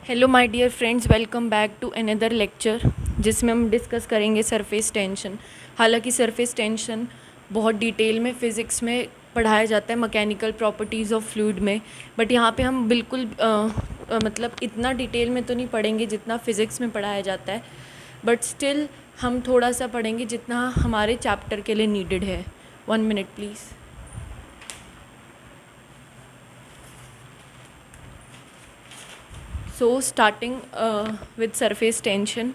Hello my dear friends, welcome back to another lecture जिसमें हम discuss करेंगे surface tension. हालांकि सरफेस टेंशन बहुत डिटेल में फ़िज़िक्स में पढ़ाया जाता है, मैकेनिकल प्रॉपर्टीज़ ऑफ फ्लूइड में, बट यहाँ पे हम बिल्कुल मतलब इतना डिटेल में तो नहीं पढ़ेंगे जितना फ़िज़िक्स में पढ़ाया जाता है, बट स्टिल हम थोड़ा सा पढ़ेंगे जितना हमारे चैप्टर के लिए नीडेड है। 1 minute please. So starting with surface tension.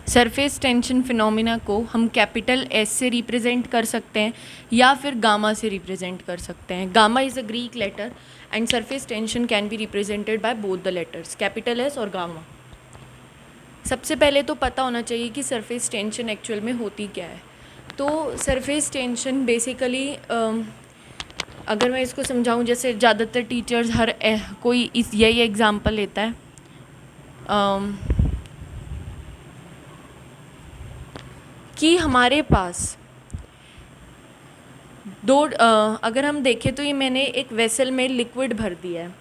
Surface tension phenomena को हम कैपिटल एस से रिप्रेजेंट कर सकते हैं या फिर गामा से रिप्रेजेंट कर सकते हैं। Gamma is a Greek letter and surface tension can be represented by both the letters, capital S और गामा। सबसे पहले तो पता होना चाहिए कि सरफेस टेंशन एक्चुअल में होती क्या है। तो सरफेस टेंशन बेसिकली अगर मैं इसको समझाऊं, जैसे ज़्यादातर टीचर्स कोई इस यही एग्जांपल लेता है कि हमारे पास अगर हम देखें तो ये मैंने एक वेसल में लिक्विड भर दिया है।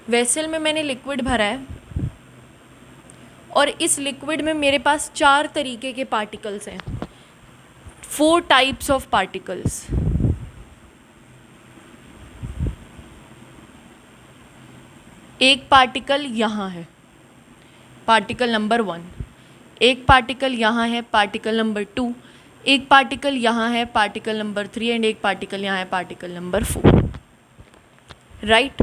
वेसल में मैंने लिक्विड भरा है और इस लिक्विड में मेरे पास 4 तरीके के पार्टिकल्स हैं, 4 टाइप्स ऑफ पार्टिकल्स। एक पार्टिकल यहाँ है, पार्टिकल नंबर 1। एक पार्टिकल यहाँ है, पार्टिकल नंबर 2। एक पार्टिकल यहाँ है, पार्टिकल नंबर 3 एंड एक पार्टिकल यहाँ है, पार्टिकल नंबर 4। राइट।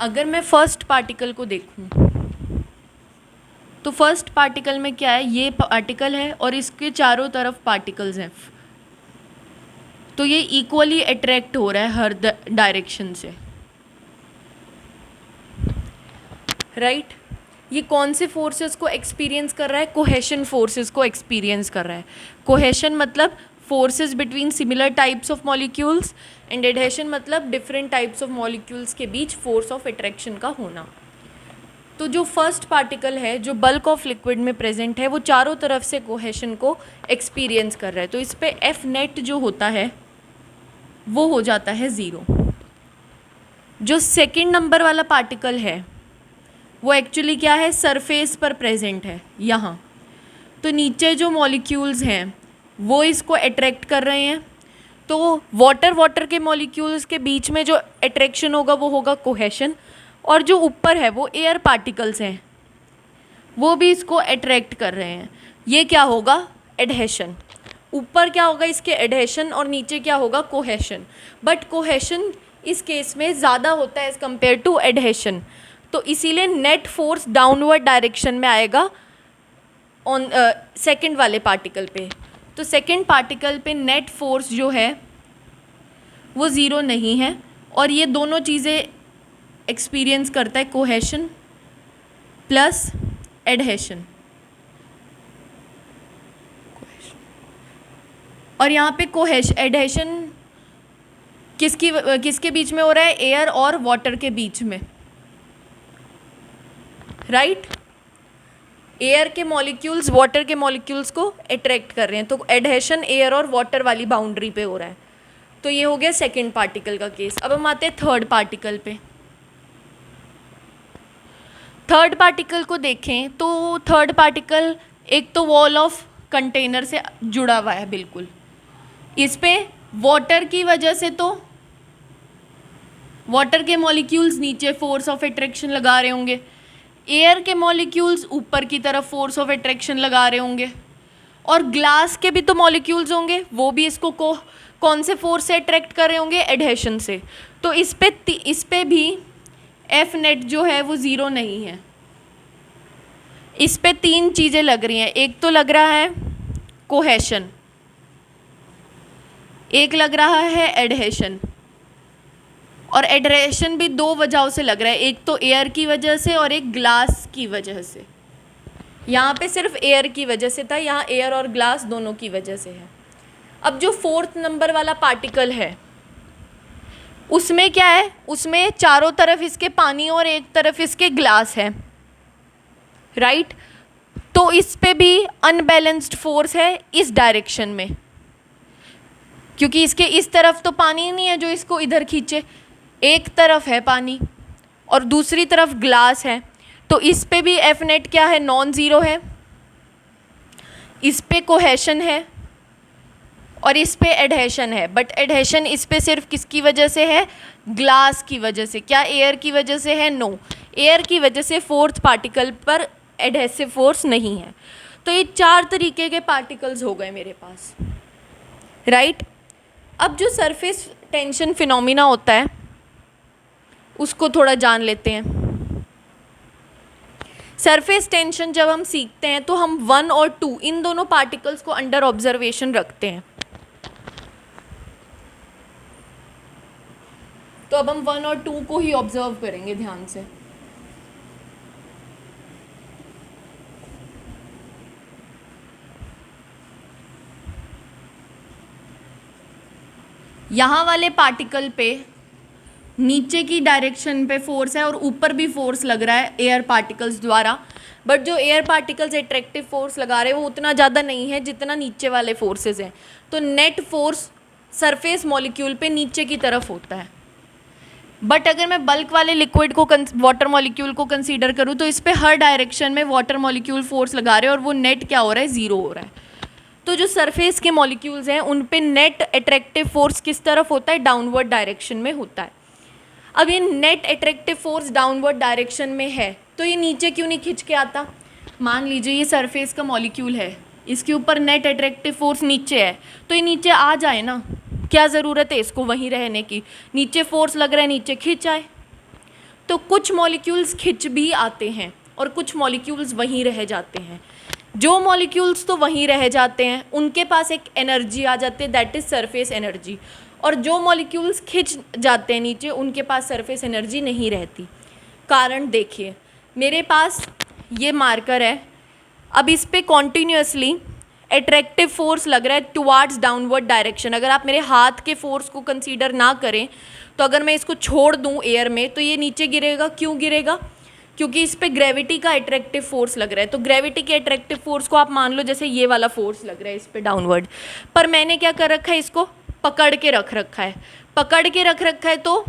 अगर मैं फर्स्ट पार्टिकल को देखूं तो फर्स्ट पार्टिकल में क्या है, ये पार्टिकल है और इसके चारों तरफ पार्टिकल्स हैं, तो ये इक्वली अट्रैक्ट हो रहा है हर डायरेक्शन से। राइट। ये कौन से फोर्सेस को एक्सपीरियंस कर रहा है? कोहेशन फोर्सेस को एक्सपीरियंस कर रहा है। कोहेशन मतलब forces between similar types of molecules and adhesion मतलब डिफरेंट टाइप्स ऑफ मॉलिक्यूल्स के बीच फोर्स ऑफ अट्रैक्शन का होना। तो जो फर्स्ट पार्टिकल है जो बल्क ऑफ लिक्विड में प्रेजेंट है वो चारों तरफ से कोहेशन को एक्सपीरियंस कर रहा है, तो इस पे एफ नेट जो होता है वो हो जाता है 0। जो सेकेंड नंबर वाला पार्टिकल है वो एक्चुअली क्या है, सरफेस पर प्रेजेंट है यहाँ। तो नीचे जो मॉलिक्यूल्स हैं वो इसको अट्रैक्ट कर रहे हैं, तो वाटर के मॉलिक्यूल्स के बीच में जो अट्रैक्शन होगा वो होगा कोहेशन, और जो ऊपर है वो एयर पार्टिकल्स हैं वो भी इसको अट्रैक्ट कर रहे हैं। ये क्या होगा, एडहेशन। ऊपर क्या होगा इसके, एडहेशन, और नीचे क्या होगा, कोहेशन। बट कोहेशन इस केस में ज़्यादा होता है एज़ कम्पेयर टू एडहेशन, तो इसीलिए नेट फोर्स डाउनवर्ड डायरेक्शन में आएगा ऑन सेकंड वाले पार्टिकल पे। तो सेकंड पार्टिकल पे नेट फोर्स जो है वो 0 नहीं है, और ये दोनों चीज़ें एक्सपीरियंस करता है, कोहेशन प्लस एडहेशन। और यहाँ पे एडहेशन किसके बीच में हो रहा है, एयर और वाटर के बीच में। राइट। एयर के मॉलिक्यूल्स वाटर के मॉलिक्यूल्स को अट्रैक्ट कर रहे हैं, तो एडहेशन एयर और वाटर वाली बाउंड्री पे हो रहा है। तो ये हो गया सेकंड पार्टिकल का केस। अब हम आते हैं थर्ड पार्टिकल पे। थर्ड पार्टिकल को देखें तो थर्ड पार्टिकल एक तो वॉल ऑफ कंटेनर से जुड़ा हुआ है बिल्कुल। इस पे वाटर की वजह से तो वाटर के मॉलिक्यूल्स नीचे फोर्स ऑफ अट्रैक्शन लगा रहे होंगे, एयर के मॉलिक्यूल्स ऊपर की तरफ फोर्स ऑफ अट्रैक्शन लगा रहे होंगे, और ग्लास के भी तो मॉलिक्यूल्स होंगे, वो भी इसको कौन से फोर्स से अट्रैक्ट कर रहे होंगे, एडहेशन से। तो इस पे भी एफ नेट जो है वो 0 नहीं है। इस पे 3 चीज़ें लग रही हैं। एक तो लग रहा है कोहेशन, एक लग रहा है एडहेशन, और एडहेशन भी 2 वजहों से लग रहा है, एक तो एयर की वजह से और एक ग्लास की वजह से। यहाँ पे सिर्फ एयर की वजह से था, यहाँ एयर और ग्लास दोनों की वजह से है। अब जो फोर्थ नंबर वाला पार्टिकल है उसमें क्या है, उसमें चारों तरफ इसके पानी और एक तरफ इसके ग्लास है। राइट। तो इस पे भी अनबैलेंस्ड फोर्स है इस डायरेक्शन में, क्योंकि इसके इस तरफ तो पानी नहीं है जो इसको इधर खींचे, एक तरफ है पानी और दूसरी तरफ ग्लास है, तो इस पे भी एफ नेट क्या है, नॉन ज़ीरो है। इस पे कोहेशन है और इस पे एडहेशन है, बट एडहेशन इस पे सिर्फ किसकी वजह से है, ग्लास की वजह से। क्या एयर की वजह से है, नो, एयर की वजह से फोर्थ पार्टिकल पर एडहेसिव फोर्स नहीं है। तो ये 4 तरीके के पार्टिकल्स हो गए मेरे पास, राइट। अब जो सरफेस टेंशन फिनोमिना होता है उसको थोड़ा जान लेते हैं। सरफेस टेंशन जब हम सीखते हैं तो हम 1 और 2 इन दोनों पार्टिकल्स को अंडर ऑब्जर्वेशन रखते हैं। तो अब हम 1 और 2 को ही ऑब्जर्व करेंगे ध्यान से। यहाँ वाले पार्टिकल पे नीचे की डायरेक्शन पे फोर्स है और ऊपर भी फोर्स लग रहा है एयर पार्टिकल्स द्वारा, बट जो एयर पार्टिकल्स अट्रैक्टिव फोर्स लगा रहे हैं वो उतना ज़्यादा नहीं है जितना नीचे वाले फोर्सेस हैं। तो नेट फोर्स सरफेस मॉलिक्यूल पे नीचे की तरफ होता है। बट अगर मैं बल्क वाले लिक्विड को वाटर मॉलिक्यूल को कंसीडर करूँ तो इस पर हर डायरेक्शन में वाटर मॉलिक्यूल फोर्स लगा रहे हैं और वो नेट क्या हो रहा है, ज़ीरो हो रहा है। तो जो सरफेस के मॉलिक्यूल्स हैं उन पे नेट अट्रैक्टिव फोर्स किस तरफ होता है, डाउनवर्ड डायरेक्शन में होता है। अब ये net attractive force downward direction में है तो ये नीचे क्यों नहीं खिंच के आता। मान लीजिए ये सरफेस का मॉलिक्यूल है, इसके ऊपर नेट अट्रैक्टिव फोर्स नीचे है, तो ये नीचे आ जाए ना, क्या ज़रूरत है इसको वहीं रहने की, नीचे फोर्स लग रहा है नीचे खिंच आए। तो कुछ मॉलिक्यूल्स खिंच भी आते हैं और कुछ मॉलिक्यूल्स वहीं रह जाते हैं। जो मॉलिक्यूल्स तो वहीं रह जाते हैं उनके पास एक एनर्जी आ जाती है, दैट इज़ सरफेस एनर्जी, और जो मॉलिक्यूल्स खिंच जाते हैं नीचे उनके पास सरफेस एनर्जी नहीं रहती। कारण देखिए, मेरे पास ये मार्कर है, अब इस पे कॉन्टीन्यूसली अट्रैक्टिव फोर्स लग रहा है टुवार्ड्स डाउनवर्ड डायरेक्शन। अगर आप मेरे हाथ के फोर्स को कंसीडर ना करें तो अगर मैं इसको छोड़ दूं एयर में तो ये नीचे गिरेगा। क्यों गिरेगा, क्योंकि इस पे ग्रेविटी का अट्रैक्टिव फोर्स लग रहा है। तो ग्रेविटी के अट्रैक्टिव फोर्स को आप मान लो जैसे ये वाला फोर्स लग रहा है इस पे डाउनवर्ड, पर मैंने क्या कर रखा है, इसको पकड़ के रख रखा है। पकड़ के रख रखा है तो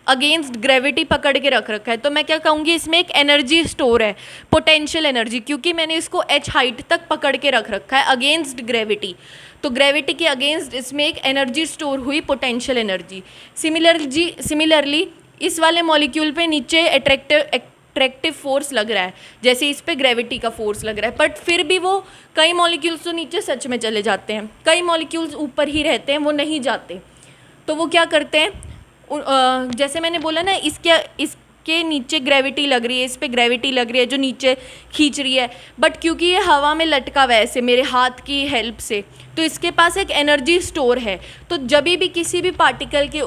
अगेंस्ट ग्रेविटी पकड़ के रख रखा है, तो मैं क्या कहूँगी, इसमें एक एनर्जी स्टोर है, पोटेंशियल एनर्जी, क्योंकि मैंने इसको h हाइट तक पकड़ के रख रखा है अगेंस्ट ग्रेविटी। तो ग्रेविटी के अगेंस्ट इसमें एक एनर्जी स्टोर हुई, पोटेंशियल एनर्जी। सिमिलरली इस वाले मॉलिक्यूल पे नीचे अट्रैक्टिव फोर्स लग रहा है, जैसे इस पे ग्रेविटी का फोर्स लग रहा है, बट फिर भी वो कई मॉलिक्यूल्स तो नीचे सच में चले जाते हैं, कई मॉलिक्यूल्स ऊपर ही रहते हैं, वो नहीं जाते। तो वो क्या करते हैं, जैसे मैंने बोला ना, इसके नीचे ग्रेविटी लग रही है, इस पे ग्रेविटी लग रही है जो नीचे खींच रही है, बट क्योंकि ये हवा में लटका हुआ है ऐसे मेरे हाथ की हेल्प से, तो इसके पास एक एनर्जी स्टोर है। तो जब भी किसी भी पार्टिकल के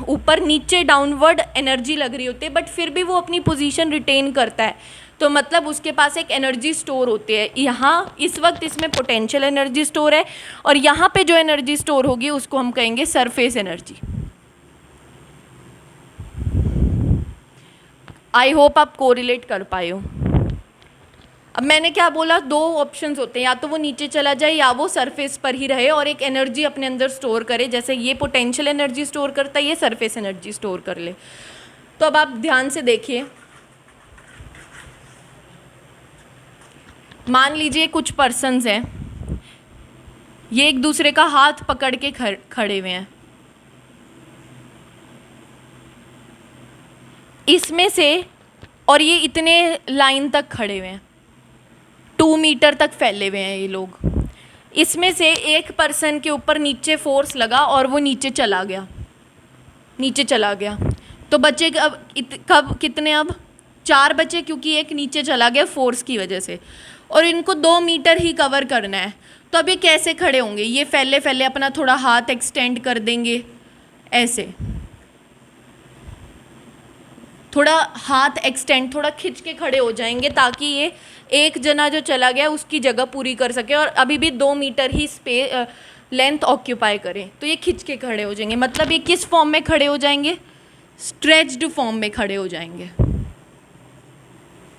ऊपर नीचे डाउनवर्ड एनर्जी लग रही होती है बट फिर भी वो अपनी पोजीशन रिटेन करता है, तो मतलब उसके पास एक एनर्जी स्टोर होती है। यहाँ इस वक्त इसमें पोटेंशियल एनर्जी स्टोर है और यहाँ पे जो एनर्जी स्टोर होगी उसको हम कहेंगे सरफेस एनर्जी। आई होप आप कोरिलेट कर पाए हो। अब मैंने क्या बोला, 2 ऑप्शंस होते हैं, या तो वो नीचे चला जाए या वो सरफेस पर ही रहे और एक एनर्जी अपने अंदर स्टोर करे, जैसे ये पोटेंशियल एनर्जी स्टोर करता है, ये सरफेस एनर्जी स्टोर कर ले। तो अब आप ध्यान से देखिए, मान लीजिए कुछ पर्सन्स हैं, ये एक दूसरे का हाथ पकड़ के खड़े हुए हैं, इसमें से, और ये इतने लाइन तक खड़े हुए हैं, 2 मीटर तक फैले हुए हैं ये लोग। इसमें से एक पर्सन के ऊपर नीचे फोर्स लगा और वो नीचे चला गया, नीचे चला गया, तो बचे अब कब कितने, अब 4 बचे, क्योंकि एक नीचे चला गया फोर्स की वजह से, और इनको 2 मीटर ही कवर करना है। तो अब ये कैसे खड़े होंगे, ये फैले फैले अपना थोड़ा हाथ एक्सटेंड कर देंगे, ऐसे थोड़ा हाथ एक्सटेंड, थोड़ा खिंच के खड़े हो जाएंगे ताकि ये एक जना जो चला गया उसकी जगह पूरी कर सके और अभी भी 2 मीटर ही लेंथ ऑक्यूपाई करें। तो ये खिंच के खड़े हो जाएंगे, मतलब ये किस फॉर्म में खड़े हो जाएंगे, स्ट्रेच्ड फॉर्म में खड़े हो जाएंगे।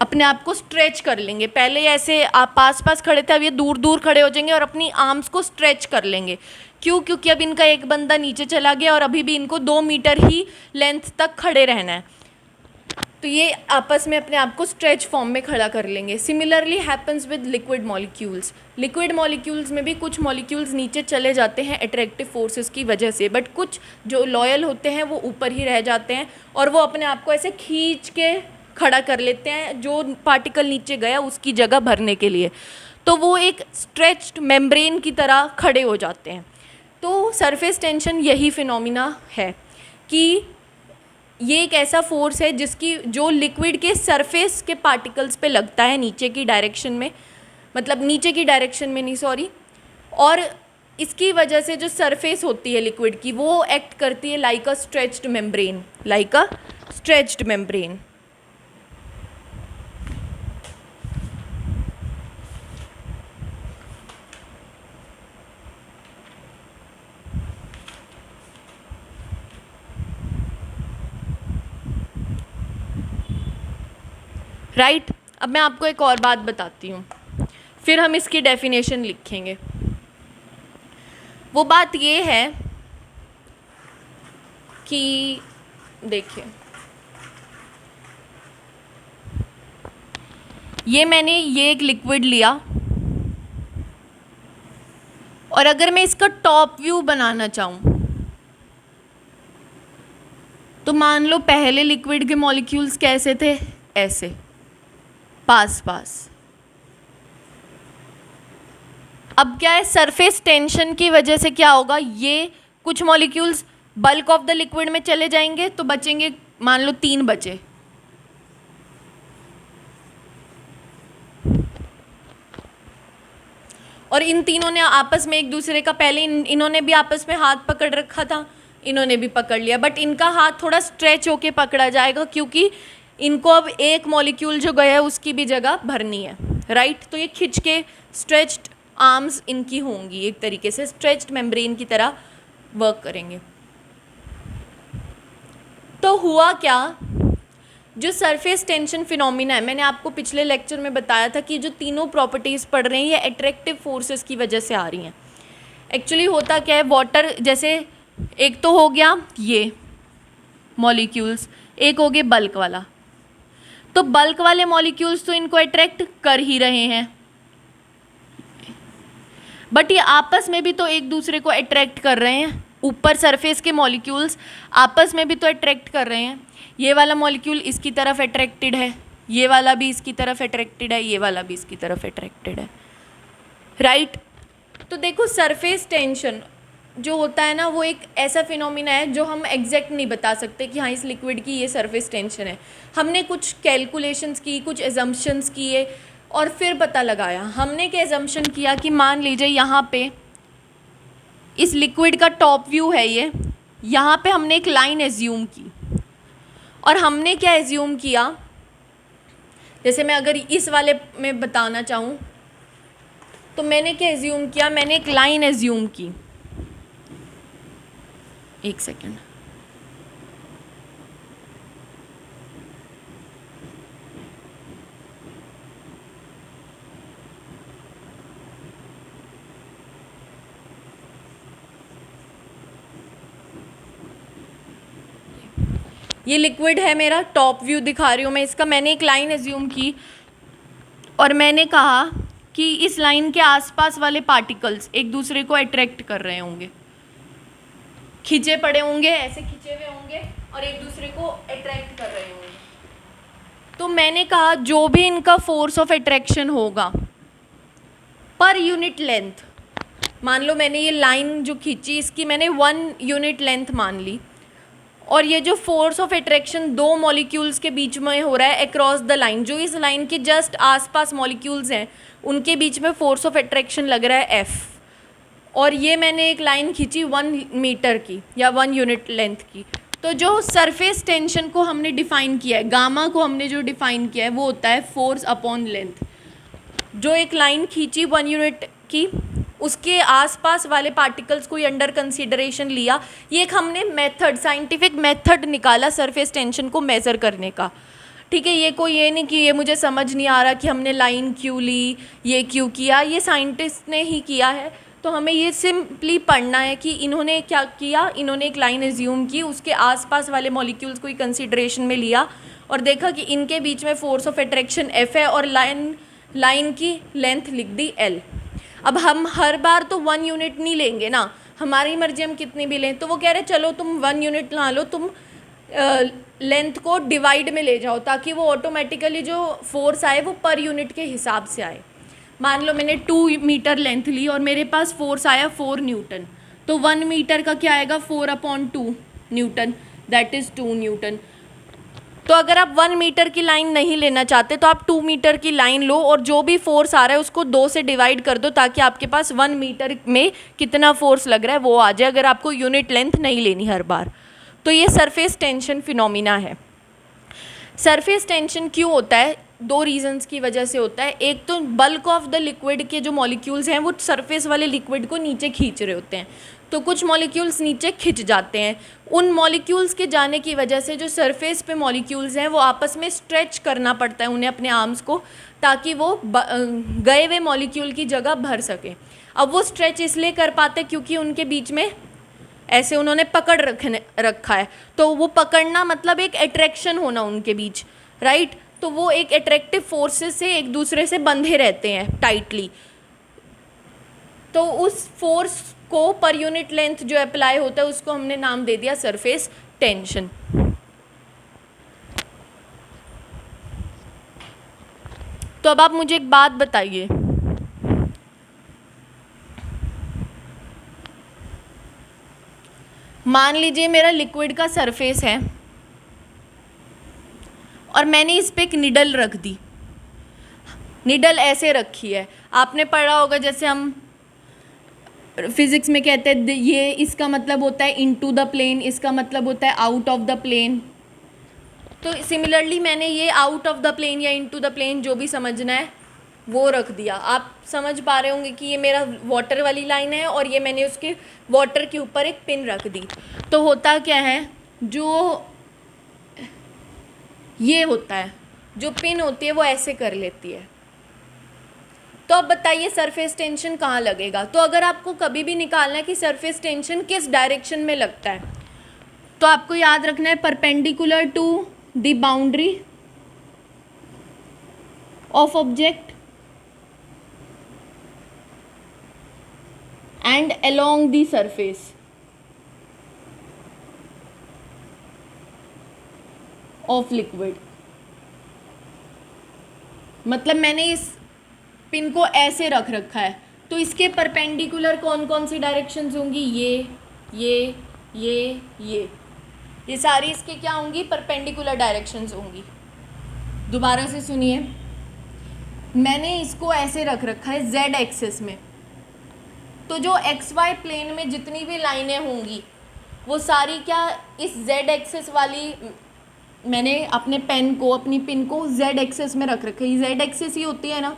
अपने आप को स्ट्रेच कर लेंगे। पहले ऐसे आप पास पास खड़े थे, अब ये दूर दूर खड़े हो जाएंगे और अपनी आर्म्स को स्ट्रेच कर लेंगे। क्यों? क्योंकि अब इनका एक बंदा नीचे चला गया और अभी भी इनको 2 मीटर ही लेंथ तक खड़े रहना है, तो ये आपस में अपने आप को स्ट्रेच फॉर्म में खड़ा कर लेंगे। Similarly happens with liquid molecules. Liquid molecules में भी कुछ मॉलिक्यूल्स नीचे चले जाते हैं अट्रैक्टिव फोर्सेस की वजह से, बट कुछ जो लॉयल होते हैं वो ऊपर ही रह जाते हैं और वो अपने आप को ऐसे खींच के खड़ा कर लेते हैं जो पार्टिकल नीचे गया उसकी जगह भरने के लिए, तो वो एक स्ट्रेच्ड मेम्ब्रेन की तरह खड़े हो जाते हैं। तो सरफेस टेंशन यही फिनोमिना है कि ये एक ऐसा फोर्स है जिसकी जो लिक्विड के सरफेस के पार्टिकल्स पे लगता है नीचे की डायरेक्शन में, मतलब नीचे की डायरेक्शन में नहीं सॉरी, और इसकी वजह से जो सरफेस होती है लिक्विड की वो एक्ट करती है लाइक अ स्ट्रेच्ड मेम्ब्रेन, लाइक अ स्ट्रेच्ड मेम्ब्रेन। राइट। अब मैं आपको एक और बात बताती हूँ, फिर हम इसकी डेफिनेशन लिखेंगे। वो बात ये है कि देखिए, मैंने ये एक लिक्विड लिया और अगर मैं इसका टॉप व्यू बनाना चाहूँ तो मान लो पहले लिक्विड के मॉलिक्यूल्स कैसे थे, ऐसे पास पास। अब क्या है, सरफेस टेंशन की वजह से क्या होगा, ये कुछ molecules bulk of the liquid में चले जाएंगे तो बचेंगे, मान लो 3 बचे, और इन तीनों ने आपस में एक दूसरे का पहले इन्होंने भी आपस में हाथ पकड़ रखा था, इन्होंने भी पकड़ लिया, बट इनका हाथ थोड़ा स्ट्रेच होके पकड़ा जाएगा क्योंकि इनको अब एक मॉलिक्यूल जो गया है उसकी भी जगह भरनी है, राइट। तो ये खिंच के स्ट्रेच्ड आर्म्स इनकी होंगी, एक तरीके से स्ट्रेच्ड मेम्ब्रेन की तरह वर्क करेंगे। तो हुआ क्या, जो सरफेस टेंशन फिनोमिना है, मैंने आपको पिछले लेक्चर में बताया था कि जो तीनों प्रॉपर्टीज़ पढ़ रहे हैं ये अट्रैक्टिव फोर्सेस की वजह से आ रही हैं। एक्चुअली होता क्या है, वाटर जैसे एक तो हो गया ये मॉलिक्यूल्स, एक हो गए बल्क वाला, तो बल्क वाले मॉलिक्यूल्स तो इनको अट्रैक्ट कर ही रहे हैं, बट ये आपस में भी तो एक दूसरे को अट्रैक्ट कर रहे हैं। ऊपर सरफेस के मॉलिक्यूल्स आपस में भी तो अट्रैक्ट कर रहे हैं। ये वाला मॉलिक्यूल इसकी तरफ अट्रैक्टेड है, ये वाला भी इसकी तरफ अट्रैक्टेड है, ये वाला भी इसकी तरफ अट्रैक्टेड है, राइट। तो देखो सरफेस टेंशन जो होता है ना वो एक ऐसा फिनोमिना है जो हम एग्जैक्ट नहीं बता सकते कि हाँ इस लिक्विड की ये सरफेस टेंशन है। हमने कुछ कैलकुलेशंस की, कुछ एजम्पशंस किए और फिर पता लगाया। हमने क्या एजम्पशन किया कि मान लीजिए यहाँ पे इस लिक्विड का टॉप व्यू है ये, यहाँ पे हमने एक लाइन एज्यूम की और हमने क्या एज्यूम किया, जैसे मैं अगर इस वाले में बताना चाहूँ तो मैंने क्या एज्यूम किया, मैंने एक लाइन एज्यूम की, एक सेकेंड, ये लिक्विड है मेरा, टॉप व्यू दिखा रही हूँ मैं इसका। मैंने एक लाइन एज्यूम की और मैंने कहा कि इस लाइन के आसपास वाले पार्टिकल्स एक दूसरे को अट्रैक्ट कर रहे होंगे, खिंचे पड़े होंगे, ऐसे खिंचे हुए होंगे और एक दूसरे को अट्रैक्ट कर रहे होंगे। तो मैंने कहा जो भी इनका फोर्स ऑफ अट्रैक्शन होगा पर यूनिट लेंथ, मान लो मैंने ये लाइन जो खींची इसकी मैंने 1 यूनिट लेंथ मान ली, और ये जो फोर्स ऑफ अट्रैक्शन 2 मॉलिक्यूल्स के बीच में हो रहा है अक्रॉस द लाइन, जो इस लाइन के जस्ट आसपास मॉलिक्यूल्स हैं उनके बीच में फोर्स ऑफ अट्रैक्शन लग रहा है F, और ये मैंने एक लाइन खींची 1 मीटर की या 1 यूनिट लेंथ की। तो जो सरफेस टेंशन को हमने डिफाइन किया है, गामा को हमने जो डिफाइन किया है वो होता है फोर्स अपॉन लेंथ। जो एक लाइन खींची 1 यूनिट की, उसके आसपास वाले पार्टिकल्स को अंडर कंसीडरेशन लिया, ये एक हमने मेथड, साइंटिफिक मेथड निकाला सरफेस टेंशन को मेज़र करने का। ठीक है, ये कोई ये नहीं कि ये मुझे समझ नहीं आ रहा कि हमने लाइन क्यों ली, ये क्यों किया, ये साइंटिस्ट ने ही किया है। तो हमें ये सिंपली पढ़ना है कि इन्होंने क्या किया, इन्होंने एक लाइन एज्यूम की, उसके आसपास वाले मॉलिक्यूल्स को ही कंसिडरेशन में लिया और देखा कि इनके बीच में फोर्स ऑफ अट्रैक्शन F है और लाइन की लेंथ लिख दी L। अब हम हर बार तो 1 यूनिट नहीं लेंगे ना, हमारी मर्जी हम कितनी भी लें। तो वो कह रहे चलो तुम 1 यूनिट ना लो, तुम लेंथ को डिवाइड में ले जाओ ताकि वो ऑटोमेटिकली जो फोर्स आए वो पर यूनिट के हिसाब से आए। मान लो मैंने 2 मीटर लेंथ ली और मेरे पास फोर्स आया 4 न्यूटन, तो 1 मीटर का क्या आएगा 4/2 न्यूटन, दैट इज़ 2 न्यूटन। तो अगर आप 1 मीटर की लाइन नहीं लेना चाहते तो आप 2 मीटर की लाइन लो और जो भी फोर्स आ रहा है उसको 2 से डिवाइड कर दो ताकि आपके पास 1 मीटर में कितना फोर्स लग रहा है वो आ जाए, अगर आपको यूनिट लेंथ नहीं लेनी हर बार। तो ये सरफेस टेंशन फिनोमिना है। सरफेस टेंशन क्यों होता है? 2 रीजंस की वजह से होता है। एक तो बल्क ऑफ द लिक्विड के जो मॉलिक्यूल्स हैं वो सरफेस वाले लिक्विड को नीचे खींच रहे होते हैं, तो कुछ मॉलिक्यूल्स नीचे खिंच जाते हैं। उन मॉलिक्यूल्स के जाने की वजह से जो सरफेस पे मॉलिक्यूल्स हैं वो आपस में स्ट्रेच करना पड़ता है उन्हें अपने आर्म्स को, ताकि वो गए हुए मॉलिक्यूल की जगह भर सके। अब वो स्ट्रेच इसलिए कर पाते क्योंकि उनके बीच में ऐसे उन्होंने पकड़ रखा है, तो वो पकड़ना मतलब एक अट्रैक्शन होना उनके बीच, राइट। तो वो एक अट्रैक्टिव फोर्सेस से एक दूसरे से बंधे रहते हैं टाइटली। तो उस फोर्स को पर यूनिट लेंथ जो अप्लाई होता है उसको हमने नाम दे दिया सरफेस टेंशन। तो अब आप मुझे एक बात बताइए, मान लीजिए मेरा लिक्विड का सरफेस है और मैंने इस पे एक निडल रख दी। निडल ऐसे रखी है, आपने पढ़ा होगा, जैसे हम फिजिक्स में कहते हैं ये इसका मतलब होता है इनटू द प्लेन, इसका मतलब होता है आउट ऑफ द प्लेन। तो सिमिलरली मैंने ये आउट ऑफ द प्लेन या इनटू द प्लेन जो भी समझना है वो रख दिया। आप समझ पा रहे होंगे कि ये मेरा वाटर वाली लाइन है और ये मैंने उसके वाटर के ऊपर एक पिन रख दी। तो होता क्या है, जो ये होता है, जो पिन होती है वो ऐसे कर लेती है। तो अब बताइए सरफेस टेंशन कहाँ लगेगा। तो अगर आपको कभी भी निकालना है कि सरफेस टेंशन किस डायरेक्शन में लगता है, तो आपको याद रखना है perpendicular to the boundary of object and along the surface of liquid। मतलब मैंने इस पिन को ऐसे रख रखा है, तो इसके परपेंडिकुलर कौन कौन सी डायरेक्शंस होंगी, ये सारी इसके क्या होंगी, परपेंडिकुलर डायरेक्शंस होंगी। दोबारा से सुनिए, मैंने इसको ऐसे रख रखा है z एक्सिस में, तो जो XY प्लेन में जितनी भी लाइनें होंगी वो सारी क्या इस Z एक्सिस वाली, मैंने अपने पेन को, अपनी पिन को Z एक्सिस में रख रखा है। ये Z एक्सिस ही होती है ना,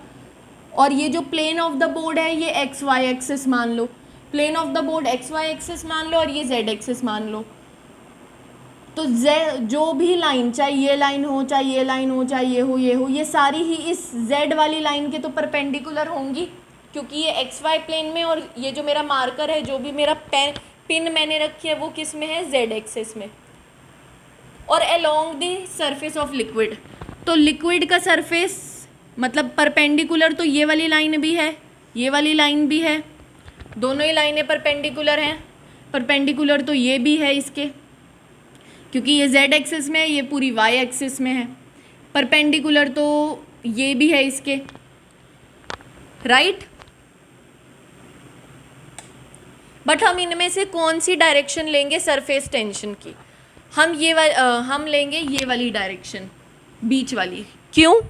और ये जो प्लेन ऑफ द बोर्ड है ये XY एक्सिस मान लो, plane of the board XY axis मान लो और ये Z एक्सिस मान लो। तो जो भी लाइन, चाहे ये लाइन हो, चाहे ये लाइन हो, चाहे ये हो, ये सारी ही इस Z वाली लाइन के तो परपेंडिकुलर होंगी, क्योंकि ये XY प्लेन में, और ये जो मेरा मार्कर है, जो भी मेरा पिन मैंने रखी है वो किस में है, Z एक्सिस में। और along the surface of liquid, तो लिक्विड का सरफेस मतलब परपेंडिकुलर तो ये वाली लाइन भी है, ये वाली लाइन भी है, दोनों ही लाइनें परपेंडिकुलर हैं। परपेंडिकुलर तो ये भी है इसके, क्योंकि ये Z एक्सिस में है, ये पूरी Y एक्सिस में है। परपेंडिकुलर तो ये भी है इसके, राइट। बट हम इनमें से कौन सी डायरेक्शन लेंगे सरफेस टेंशन की, हम लेंगे ये वाली डायरेक्शन, बीच वाली। क्यों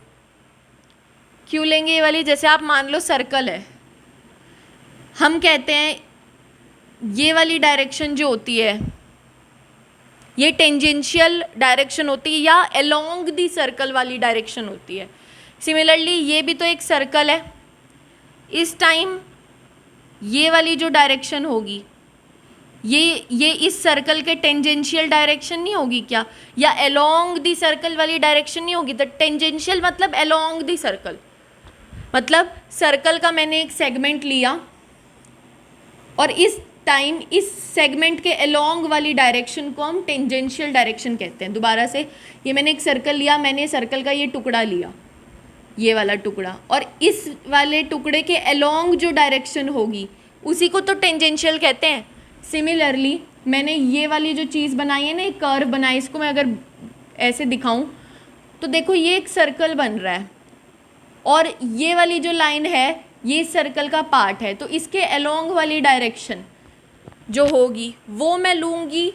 लेंगे ये वाली? जैसे आप मान लो सर्कल है, हम कहते हैं ये वाली डायरेक्शन जो होती है ये टेंजेंशियल डायरेक्शन होती है या अलोंग दी सर्कल वाली डायरेक्शन होती है। सिमिलरली ये भी तो एक सर्कल है, इस टाइम ये वाली जो डायरेक्शन होगी ये इस सर्कल के टेंजेंशियल डायरेक्शन नहीं होगी क्या, या अलोंग दी सर्कल वाली डायरेक्शन नहीं होगी। तो टेंजेंशियल मतलब अलोंग दी सर्कल, मतलब सर्कल का मैंने एक सेगमेंट लिया और इस टाइम इस सेगमेंट के अलोंग वाली डायरेक्शन को हम टेंजेंशियल डायरेक्शन कहते हैं। दोबारा से, ये मैंने एक सर्कल लिया, मैंने सर्कल का ये टुकड़ा लिया, ये वाला टुकड़ा, और इस वाले टुकड़े के अलोंग जो डायरेक्शन होगी उसी को तो टेंजेंशियल कहते हैं। सिमिलरली मैंने ये वाली जो चीज़ बनाई है ना, एक कर्व बनाई, इसको मैं अगर ऐसे दिखाऊं तो देखो ये एक सर्कल बन रहा है और ये वाली जो लाइन है ये सर्कल का पार्ट है, तो इसके अलोंग वाली डायरेक्शन जो होगी वो मैं लूँगी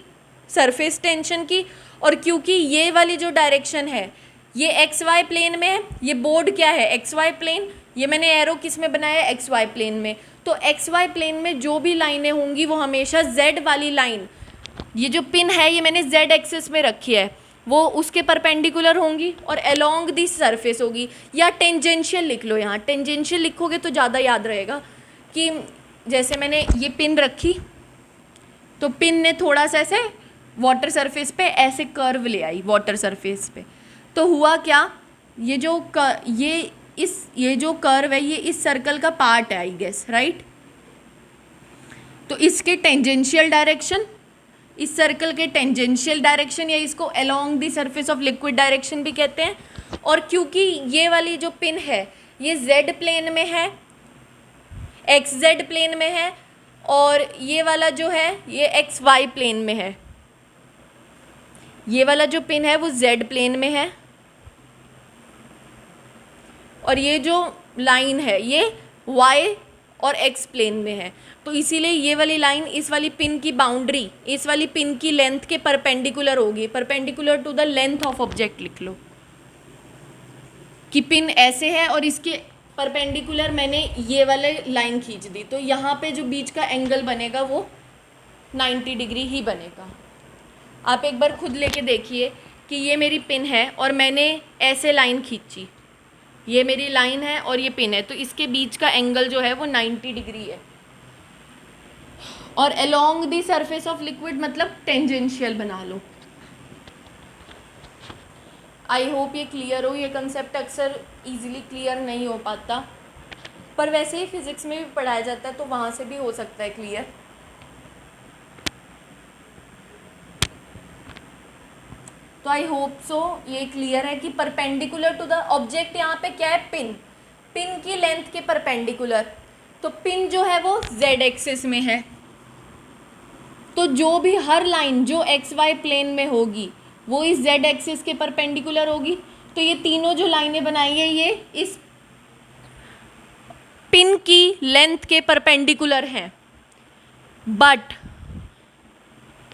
सरफेस टेंशन की। और क्योंकि ये वाली जो डायरेक्शन है ये एक्स वाई प्लेन में है, ये बोर्ड क्या है, एक्स वाई प्लेन, ये मैंने एरो किस में बनाया है, एक्स वाई प्लेन में। तो एक्स वाई प्लेन में जो भी लाइनें होंगी वो हमेशा जेड वाली लाइन, ये जो पिन है ये मैंने जेड एक्सिस में रखी है, वो उसके परपेंडिकुलर होंगी और अलोंग दी सरफेस होगी। या टेंजेंशियल लिख लो, यहाँ टेंजेंशियल लिखोगे तो ज़्यादा याद रहेगा कि जैसे मैंने ये पिन रखी तो पिन ने थोड़ा सा ऐसे वाटर सरफेस पे ऐसे कर्व ले आई वाटर सरफेस पे, तो हुआ क्या, ये जो ये जो कर्व है ये इस सर्कल का पार्ट है आई गेस, राइट। तो इसके टेंजेंशियल डायरेक्शन, इस सर्कल के टेंजेंशियल डायरेक्शन या इसको along the surface of liquid direction भी कहते हैं। और क्योंकि ये वाली जो पिन है ये जेड प्लेन में है, एक्स जेड प्लेन में है, और ये वाला जो है ये एक्स वाई प्लेन में है, ये वाला जो पिन है वो जेड प्लेन में है और ये जो लाइन है ये वाई और एक्स प्लेन में है। तो इसीलिए ये वाली लाइन इस वाली पिन की बाउंड्री, इस वाली पिन की लेंथ के परपेंडिकुलर होगी, perpendicular to the length of object लिख लो कि पिन ऐसे है और इसके परपेंडिकुलर मैंने ये वाले लाइन खींच दी, तो यहाँ पे जो बीच का एंगल बनेगा वो 90 डिग्री ही बनेगा। आप एक बार खुद लेके देखिए कि ये मेरी पिन है और मैंने ऐसे लाइन खींची, ये मेरी लाइन है और ये पिन है, तो इसके बीच का एंगल जो है वो 90 डिग्री है। और along the surface of liquid मतलब टेंजेंशियल बना लो। आई होप ये क्लियर हो। ये कंसेप्ट अक्सर इजीली क्लियर नहीं हो पाता, पर वैसे ही फिजिक्स में भी पढ़ाया जाता है तो वहाँ से भी हो सकता है क्लियर। तो आई होप सो ये क्लियर है कि परपेंडिकुलर टू द ऑब्जेक्ट, यहाँ पे क्या है, पिन, पिन की लेंथ के परपेंडिकुलर, तो पिन जो है वो जेड एक्सिस में है, तो जो भी हर लाइन जो एक्स वाई प्लेन में होगी वो इस जेड एक्सिस के परपेंडिकुलर होगी। तो ये तीनों जो लाइनें बनाई है ये इस पिन की लेंथ के परपेंडिकुलर हैं, बट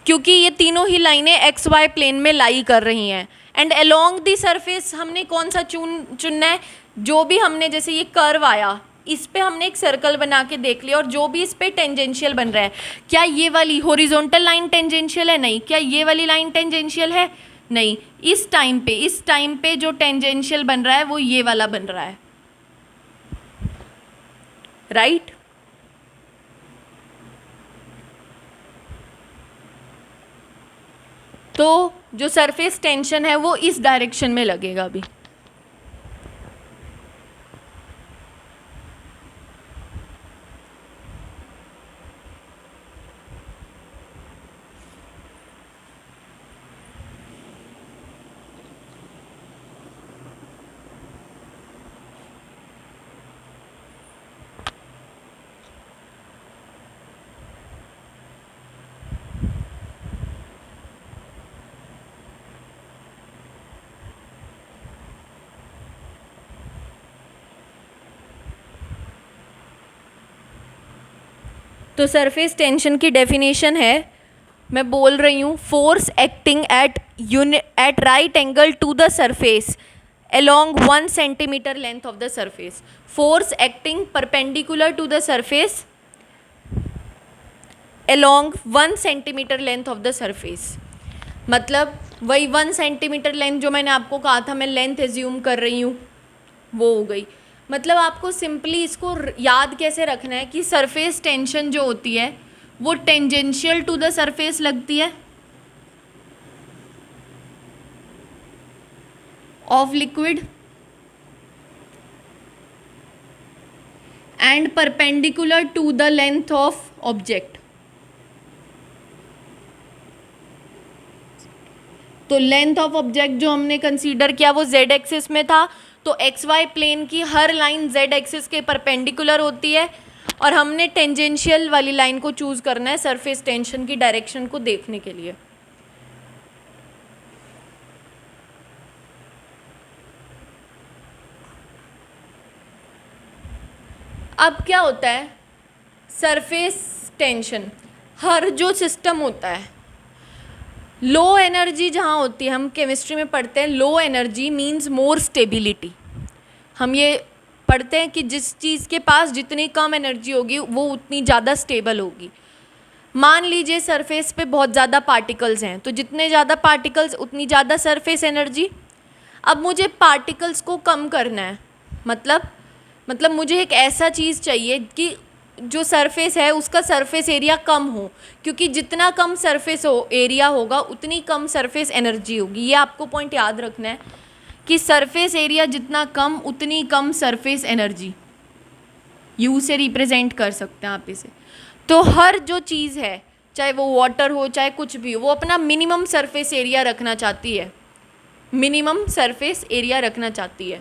क्योंकि ये तीनों ही लाइनें एक्स वाई प्लेन में लाई कर रही हैं एंड अलोंग दी सरफेस हमने कौन सा चुनना है, जो भी हमने, जैसे ये कर्व आया इस पे हमने एक सर्कल बना के देख लिया और जो भी इस पे टेंजेंशियल बन रहा है, क्या ये वाली हॉरिजॉन्टल लाइन टेंजेंशियल है, नहीं। क्या ये वाली लाइन टेंजेंशियल है, नहीं। इस टाइम पे जो टेंजेंशियल बन रहा है वो ये वाला बन रहा है, राइट। तो जो सरफेस टेंशन है वो इस डायरेक्शन में लगेगा अभी। तो सरफेस टेंशन की डेफिनेशन है, मैं बोल रही हूँ, force acting at right angle to the surface along 1 centimeter length of the surface. Force acting perpendicular to the surface along 1 centimeter length of the surface. मतलब वही 1 सेंटीमीटर लेंथ जो मैंने आपको कहा था मैं लेंथ एज्यूम कर रही हूँ वो हो गई। मतलब आपको सिंपली इसको याद कैसे रखना है कि सरफेस टेंशन जो होती है वो टेंजेंशियल टू द सरफेस लगती है of liquid and perpendicular to the length of object. तो लेंथ ऑफ ऑब्जेक्ट जो हमने कंसीडर किया वो जेड एक्सिस में था, तो एक्स वाई प्लेन की हर लाइन जेड एक्सिस के परपेंडिकुलर होती है, और हमने टेंजेंशियल वाली लाइन को चूज करना है सरफेस टेंशन की डायरेक्शन को देखने के लिए। अब क्या होता है, सरफेस टेंशन, हर जो सिस्टम होता है, लो एनर्जी जहाँ होती है, हम केमिस्ट्री में पढ़ते हैं low energy means more stability. हम ये पढ़ते हैं कि जिस चीज़ के पास जितनी कम एनर्जी होगी वो उतनी ज़्यादा स्टेबल होगी। मान लीजिए सरफेस पे बहुत ज़्यादा पार्टिकल्स हैं, तो जितने ज़्यादा पार्टिकल्स उतनी ज़्यादा सरफेस एनर्जी। अब मुझे पार्टिकल्स को कम करना है, मतलब मुझे एक ऐसा चीज़ चाहिए कि जो सरफेस है उसका सरफेस एरिया कम हो, क्योंकि जितना कम सरफेस एरिया होगा उतनी कम सरफेस एनर्जी होगी। ये आपको पॉइंट याद रखना है कि सरफेस एरिया जितना कम उतनी कम सरफेस एनर्जी। यू से रिप्रेजेंट कर सकते हैं आप इसे। तो हर जो चीज़ है, चाहे वो वाटर हो चाहे कुछ भी हो, वो अपना मिनिमम सरफेस एरिया रखना चाहती है, मिनिमम सरफेस एरिया रखना चाहती है,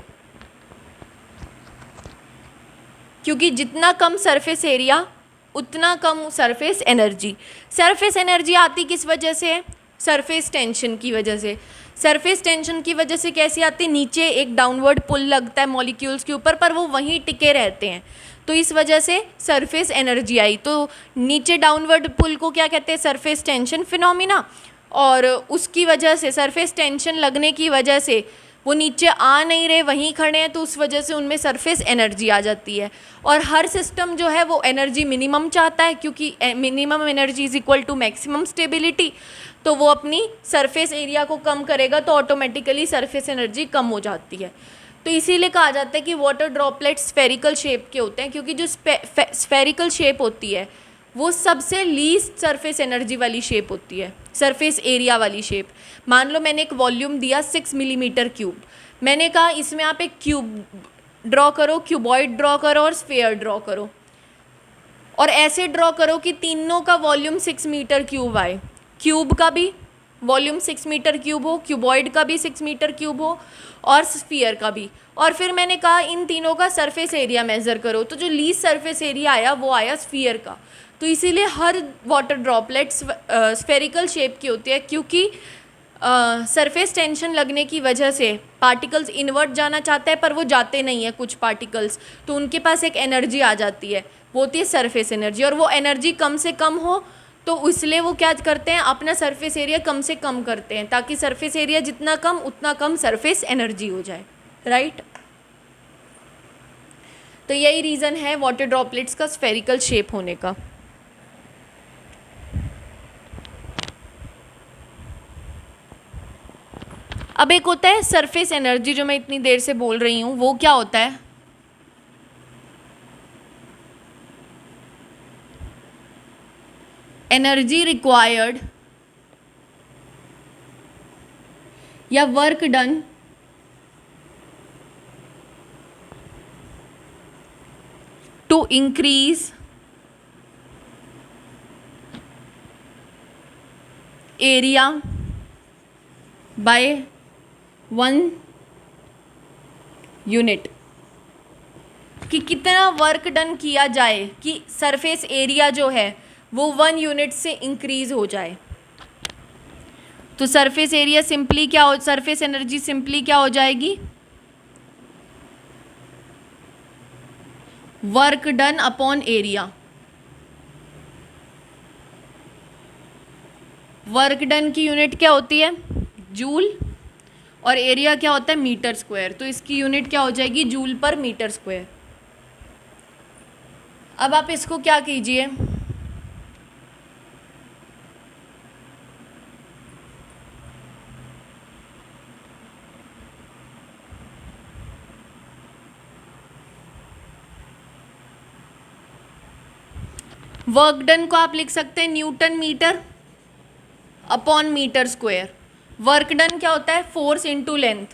क्योंकि जितना कम सरफेस एरिया उतना कम सरफेस एनर्जी। सरफेस एनर्जी आती किस वजह से है? सरफेस टेंशन की वजह से। सरफेस टेंशन की वजह से कैसी आती है? नीचे एक डाउनवर्ड पुल लगता है मॉलिक्यूल्स के ऊपर, पर वो वहीं टिके रहते हैं, तो इस वजह से सरफेस एनर्जी आई। तो नीचे डाउनवर्ड पुल को क्या कहते हैं? Surface tension phenomena. और उसकी वजह से, सरफेस टेंशन लगने की वजह से वो नीचे आ नहीं रहे, वहीं खड़े हैं, तो उस वजह से उनमें सरफेस एनर्जी आ जाती है। और हर सिस्टम जो है वो एनर्जी मिनिमम चाहता है, क्योंकि minimum energy is equal to maximum stability. तो वो अपनी सरफेस एरिया को कम करेगा, तो ऑटोमेटिकली सरफेस एनर्जी कम हो जाती है। तो इसीलिए कहा जाता है कि वाटर ड्रॉपलेट्स स्फेरिकल शेप के होते हैं, क्योंकि जो स्फेरिकल शेप होती है वो सबसे लीस्ट सरफेस एनर्जी वाली शेप होती है, सरफेस एरिया वाली शेप। मान लो मैंने एक वॉल्यूम दिया 6 मिलीमीटर क्यूब, मैंने कहा इसमें आप एक क्यूब ड्रॉ करो, क्यूबॉइड ड्रॉ करो और स्फेयर ड्रॉ करो, और ऐसे ड्रॉ करो कि तीनों का वॉल्यूम 6 मीटर क्यूब आए। क्यूब का भी वॉल्यूम 6 मीटर क्यूब हो, क्यूबॉइड का भी 6 मीटर क्यूब हो, और स्फीयर का भी। और फिर मैंने कहा इन तीनों का सरफेस एरिया मेज़र करो, तो जो लीस्ट सरफेस एरिया आया वो आया स्फीयर का। तो इसीलिए हर वाटर ड्रॉपलेट्स स्फेरिकल शेप की होती है, क्योंकि सरफेस टेंशन लगने की वजह से पार्टिकल्स इनवर्ट जाना चाहते हैं, पर वो जाते नहीं हैं कुछ पार्टिकल्स, तो उनके पास एक एनर्जी आ जाती है, वो होती है सरफेस एनर्जी। और वो एनर्जी कम से कम हो, तो इसलिए वो क्या करते हैं, अपना सरफेस एरिया कम से कम करते हैं, ताकि सरफेस एरिया जितना कम उतना कम सरफेस एनर्जी हो जाए, राइट। तो यही रीज़न है वाटर ड्रॉपलेट्स का स्फेरिकल शेप होने का। अब एक होता है सरफेस एनर्जी, जो मैं इतनी देर से बोल रही हूँ, वो क्या होता है? एनर्जी रिक्वायर्ड या work done to increase area by 1 unit, कि कितना वर्क डन किया जाए कि सरफेस एरिया जो है वो 1 यूनिट से इंक्रीज हो जाए। तो सरफेस एरिया सिंपली क्या हो, सरफेस एनर्जी सिंपली क्या हो जाएगी? Work done upon area. Work done की यूनिट क्या होती है? जूल, और एरिया क्या होता है? Metre square. तो इसकी यूनिट क्या हो जाएगी? Joule per metre square. अब आप इसको क्या कीजिए, वर्क डन को आप लिख सकते हैं newton metre upon metre square. Work done क्या होता है, फोर्स इनटू लेंथ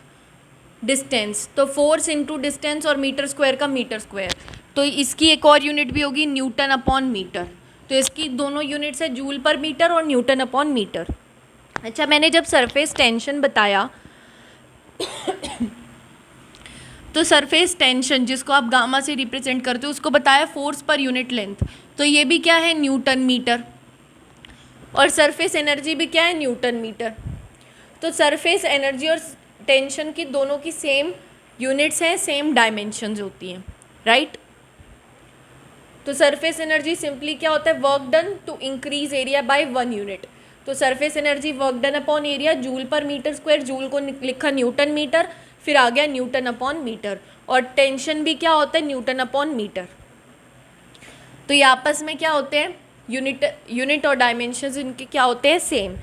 डिस्टेंस, तो फोर्स इनटू डिस्टेंस और मीटर स्क्वायर का मीटर स्क्वायर, तो इसकी एक और यूनिट भी होगी न्यूटन अपॉन मीटर। तो इसकी दोनों यूनिट्स है जूल पर मीटर और न्यूटन अपॉन मीटर। अच्छा, मैंने जब सरफेस टेंशन बताया तो सरफेस टेंशन जिसको आप गामा से रिप्रेजेंट करते हो उसको बताया फोर्स पर यूनिट लेंथ, तो ये भी क्या है न्यूटन मीटर, और सरफेस एनर्जी भी क्या है न्यूटन मीटर। तो सरफेस एनर्जी और टेंशन की दोनों की सेम यूनिट्स हैं, सेम डायमेंशंस होती हैं, राइट। तो सरफेस एनर्जी सिंपली क्या होता है, work done to increase area by 1 unit. तो surface energy work done upon area joule per metre square, joule को लिखा न्यूटन मीटर, फिर आ गया न्यूटन अपॉन मीटर, और टेंशन भी क्या होता है न्यूटन अपॉन मीटर। तो ये आपस में क्या होते हैं, यूनिट और डायमेंशंस इनके क्या होते हैं, सेम।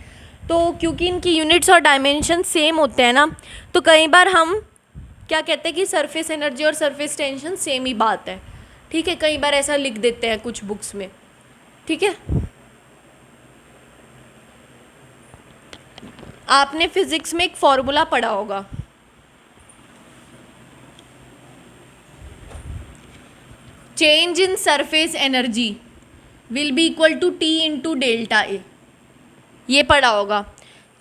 तो क्योंकि इनकी यूनिट्स और डायमेंशन सेम होते हैं ना, तो कई बार हम क्या कहते हैं कि सरफेस एनर्जी और सरफेस टेंशन सेम ही बात है, ठीक है। कई बार ऐसा लिख देते हैं कुछ बुक्स में, ठीक है। आपने फिजिक्स में एक फॉर्मूला पढ़ा होगा, change in surface energy will be equal to T into delta A, ये पढ़ा होगा।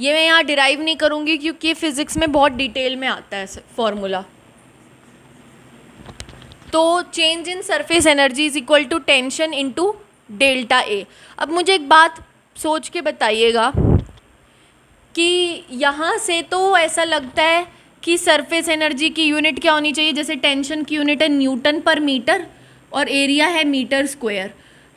ये मैं यहाँ डिराइव नहीं करूँगी क्योंकि ये फिजिक्स में बहुत डिटेल में आता है फॉर्मूला। तो change in surface energy is equal to tension into delta A. अब मुझे एक बात सोच के बताइएगा कि यहाँ से तो ऐसा लगता है कि सरफेस एनर्जी की यूनिट क्या होनी चाहिए, जैसे टेंशन की यूनिट है न्यूटन पर मीटर और एरिया है मीटर स्क्वायर,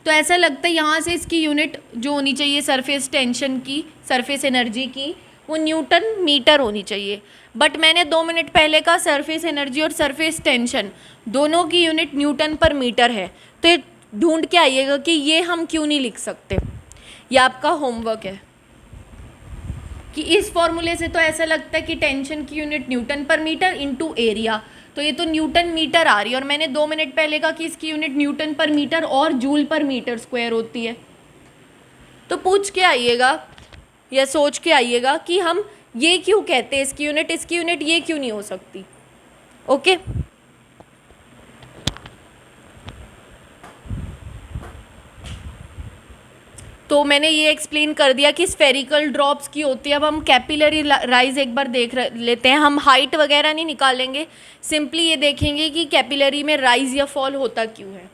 तो ऐसा लगता है यहाँ से इसकी यूनिट जो होनी चाहिए सरफेस टेंशन की, सरफेस एनर्जी की, वो न्यूटन मीटर होनी चाहिए। बट मैंने 2 मिनट पहले का सरफेस एनर्जी और सरफेस टेंशन दोनों की यूनिट न्यूटन पर मीटर है, तो ये ढूंढ के आइएगा कि ये हम क्यों नहीं लिख सकते। ये आपका होमवर्क है कि इस फॉर्मूले से तो ऐसा लगता है कि टेंशन की यूनिट न्यूटन पर मीटर इंटू एरिया, तो ये तो न्यूटन मीटर आ रही है, और मैंने 2 मिनट पहले कहा कि इसकी यूनिट न्यूटन पर मीटर और जूल पर मीटर स्क्वायर होती है। तो पूछ के आइएगा या सोच के आइएगा कि हम ये क्यों कहते हैं इसकी यूनिट ये क्यों नहीं हो सकती, ओके। तो मैंने ये एक्सप्लेन कर दिया कि स्फेरिकल ड्रॉप्स की होती है। अब हम कैपिलरी राइज एक बार देख लेते हैं। हम हाइट वगैरह नहीं निकालेंगे, सिंपली ये देखेंगे कि कैपिलरी में राइज या फॉल होता क्यों है।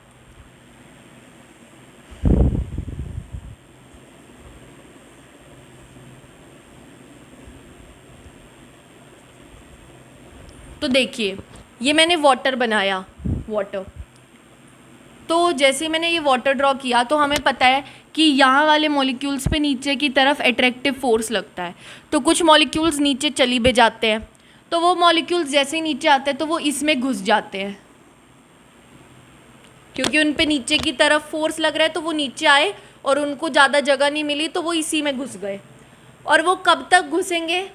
तो देखिए, ये मैंने वाटर बनाया, वाटर, तो जैसे मैंने ये वाटर ड्रॉ किया तो हमें पता है कि यहाँ वाले मॉलिक्यूल्स पे नीचे की तरफ अट्रैक्टिव फोर्स लगता है, तो कुछ मॉलिक्यूल्स नीचे चली भी जाते हैं, तो वो मॉलिक्यूल्स जैसे ही नीचे आते हैं तो वो इसमें घुस जाते हैं, क्योंकि उन पे नीचे की तरफ फोर्स लग रहा है, तो वो नीचे आए और उनको ज़्यादा जगह नहीं मिली तो वो इसी में घुस गए। और वो कब तक घुसेंगे,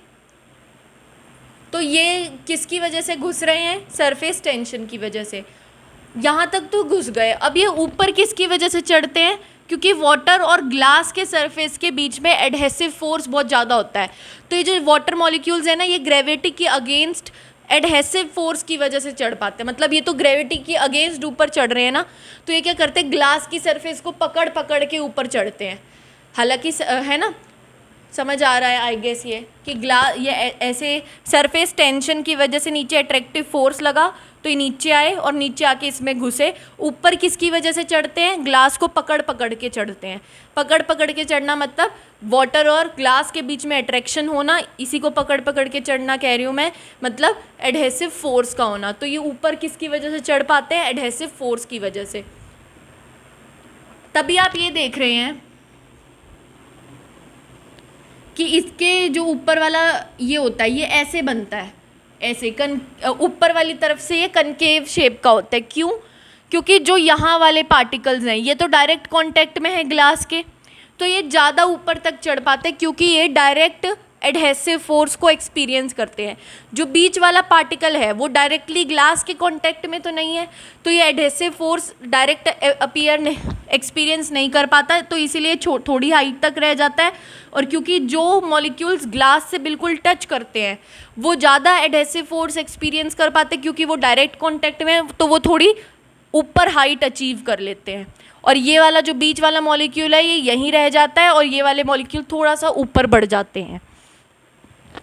तो ये किसकी वजह से घुस रहे हैं, सरफेस टेंशन की वजह से, यहाँ तक तो घुस गए। अब ये ऊपर किसकी वजह से चढ़ते हैं, क्योंकि वाटर और ग्लास के सरफेस के बीच में एडहेसिव फोर्स बहुत ज़्यादा होता है, तो ये जो वाटर मॉलिक्यूल्स है ना, ये ग्रेविटी के अगेंस्ट एडहेसिव फोर्स की वजह से चढ़ पाते हैं। मतलब ये तो ग्रेविटी के अगेंस्ट ऊपर चढ़ रहे हैं ना, तो ये क्या करते हैं, ग्लास की सरफेस को पकड़ पकड़ के ऊपर चढ़ते हैं। हालांकि है ना, समझ आ रहा है आई गेस ये कि ये ऐसे सरफेस टेंशन की वजह से नीचे अट्रैक्टिव फोर्स लगा तो ये नीचे आए और नीचे आके इसमें घुसे। ऊपर किसकी वजह से चढ़ते हैं, ग्लास को पकड़ पकड़ के चढ़ते हैं। पकड़ पकड़ के चढ़ना मतलब वाटर और ग्लास के बीच में अट्रैक्शन होना, इसी को पकड़ पकड़ के चढ़ना कह रही हूँ मैं, मतलब एडहेसिव फोर्स का होना। तो ये ऊपर किसकी वजह से चढ़ पाते हैं, एडहेसिव फोर्स की वजह से। तभी आप ये देख रहे हैं कि इसके जो ऊपर वाला ये होता है, ये ऐसे बनता है, ऐसे ऊपर वाली तरफ से ये कनकेव शेप का होता है। क्यों, क्योंकि जो यहाँ वाले पार्टिकल्स हैं ये तो डायरेक्ट कांटेक्ट में है ग्लास के, तो ये ज़्यादा ऊपर तक चढ़ पाते हैं, क्योंकि ये डायरेक्ट एडहेसिव फोर्स को एक्सपीरियंस करते हैं। जो बीच वाला पार्टिकल है वो डायरेक्टली ग्लास के कांटेक्ट में तो नहीं है, तो ये एडहेसिव फोर्स डायरेक्ट एक्सपीरियंस नहीं कर पाता, तो इसीलिए थोड़ी हाइट तक रह जाता है। और क्योंकि जो मॉलिक्यूल्स ग्लास से बिल्कुल टच करते हैं वो ज़्यादा एडहेसिव फोर्स एक्सपीरियंस कर पाते हैं, क्योंकि वो डायरेक्ट कॉन्टैक्ट में है, तो वो थोड़ी ऊपर हाइट अचीव कर लेते हैं। और ये वाला जो बीच वाला मॉलिक्यूल है ये यहीं रह जाता है और ये वाले मॉलिक्यूल थोड़ा सा ऊपर बढ़ जाते हैं।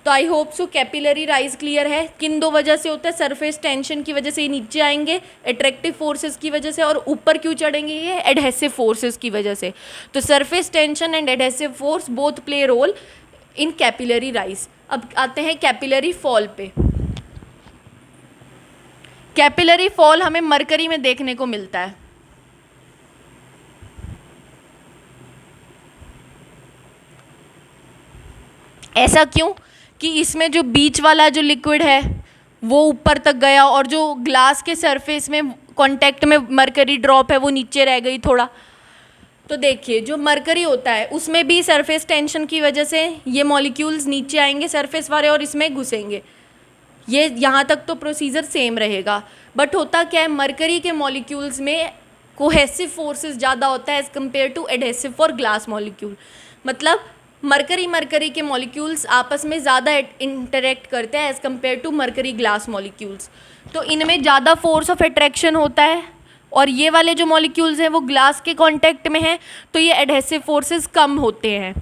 तो I hope so capillary rise clear है। किन दो वजह से होता है? सरफेस टेंशन की वजह से ये नीचे आएंगे, अट्रैक्टिव फोर्सेस की वजह से, और ऊपर क्यों चढ़ेंगे? ये एडहेसिव फोर्सेस की वजह से। तो surface tension and adhesive force both play role in capillary rise. अब आते हैं कैपिलरी फॉल पे। कैपिलरी फॉल हमें मरकरी में देखने को मिलता है। ऐसा क्यों? कि इसमें जो बीच वाला जो लिक्विड है वो ऊपर तक गया और जो ग्लास के सरफेस में कांटेक्ट में मरकरी ड्रॉप है वो नीचे रह गई थोड़ा। तो देखिए जो मरकरी होता है उसमें भी सरफेस टेंशन की वजह से ये मॉलिक्यूल्स नीचे आएंगे सरफेस वाले और इसमें घुसेंगे। ये यहाँ तक तो प्रोसीजर सेम रहेगा, बट होता क्या है, मरकरी के मॉलिक्यूल्स में कोहेसिव फोर्सेस ज़्यादा होता है as compare to adhesive for glass molecule. मतलब मरकरी के मॉलिक्यूल्स आपस में ज़्यादा इंटरेक्ट करते हैं as compare to mercury glass molecules. तो इनमें ज़्यादा फोर्स ऑफ अट्रैक्शन होता है और ये वाले जो मॉलिक्यूल्स हैं वो ग्लास के कांटेक्ट में हैं, तो ये एडहेसिव फोर्सेस कम होते हैं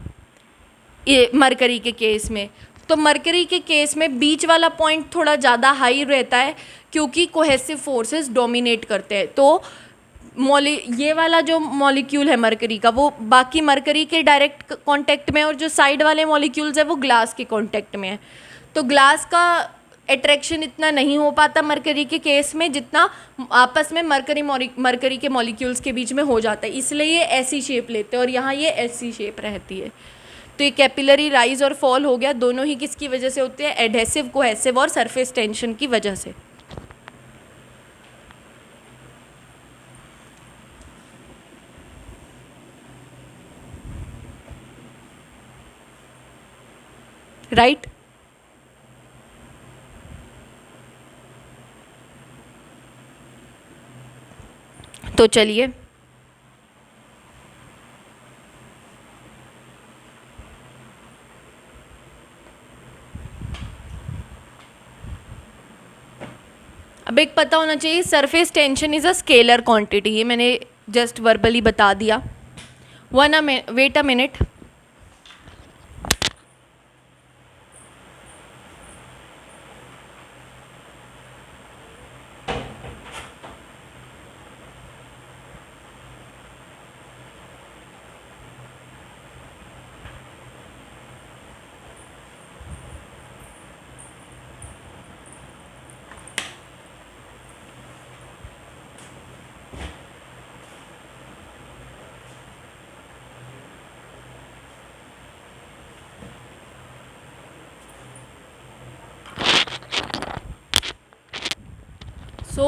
ये मरकरी के केस में। तो मरकरी के केस में बीच वाला पॉइंट थोड़ा ज़्यादा हाई रहता है क्योंकि कोहेसिव फोर्सेस डोमिनेट करते हैं। तो ये वाला जो मॉलिक्यूल है मरकरी का वो बाकी मरकरी के डायरेक्ट कांटेक्ट में, और जो साइड वाले मॉलिक्यूल्स है वो ग्लास के कांटेक्ट में है। तो ग्लास का अट्रैक्शन इतना नहीं हो पाता मरकरी के केस में जितना आपस में मरकरी के मॉलिक्यूल्स के बीच में हो जाता है, इसलिए ये ऐसी शेप लेते हैं और यहाँ ये ऐसी शेप रहती है। तो ये कैपिलरी राइज और फॉल हो गया, दोनों ही किसकी वजह से होते हैं? एडहेसिव, कोहेसिव और सरफेस टेंशन की वजह से। राइट? तो चलिए अब एक पता होना चाहिए, surface tension is a scalar quantity. ये मैंने जस्ट वर्बली बता दिया। Wait a minute.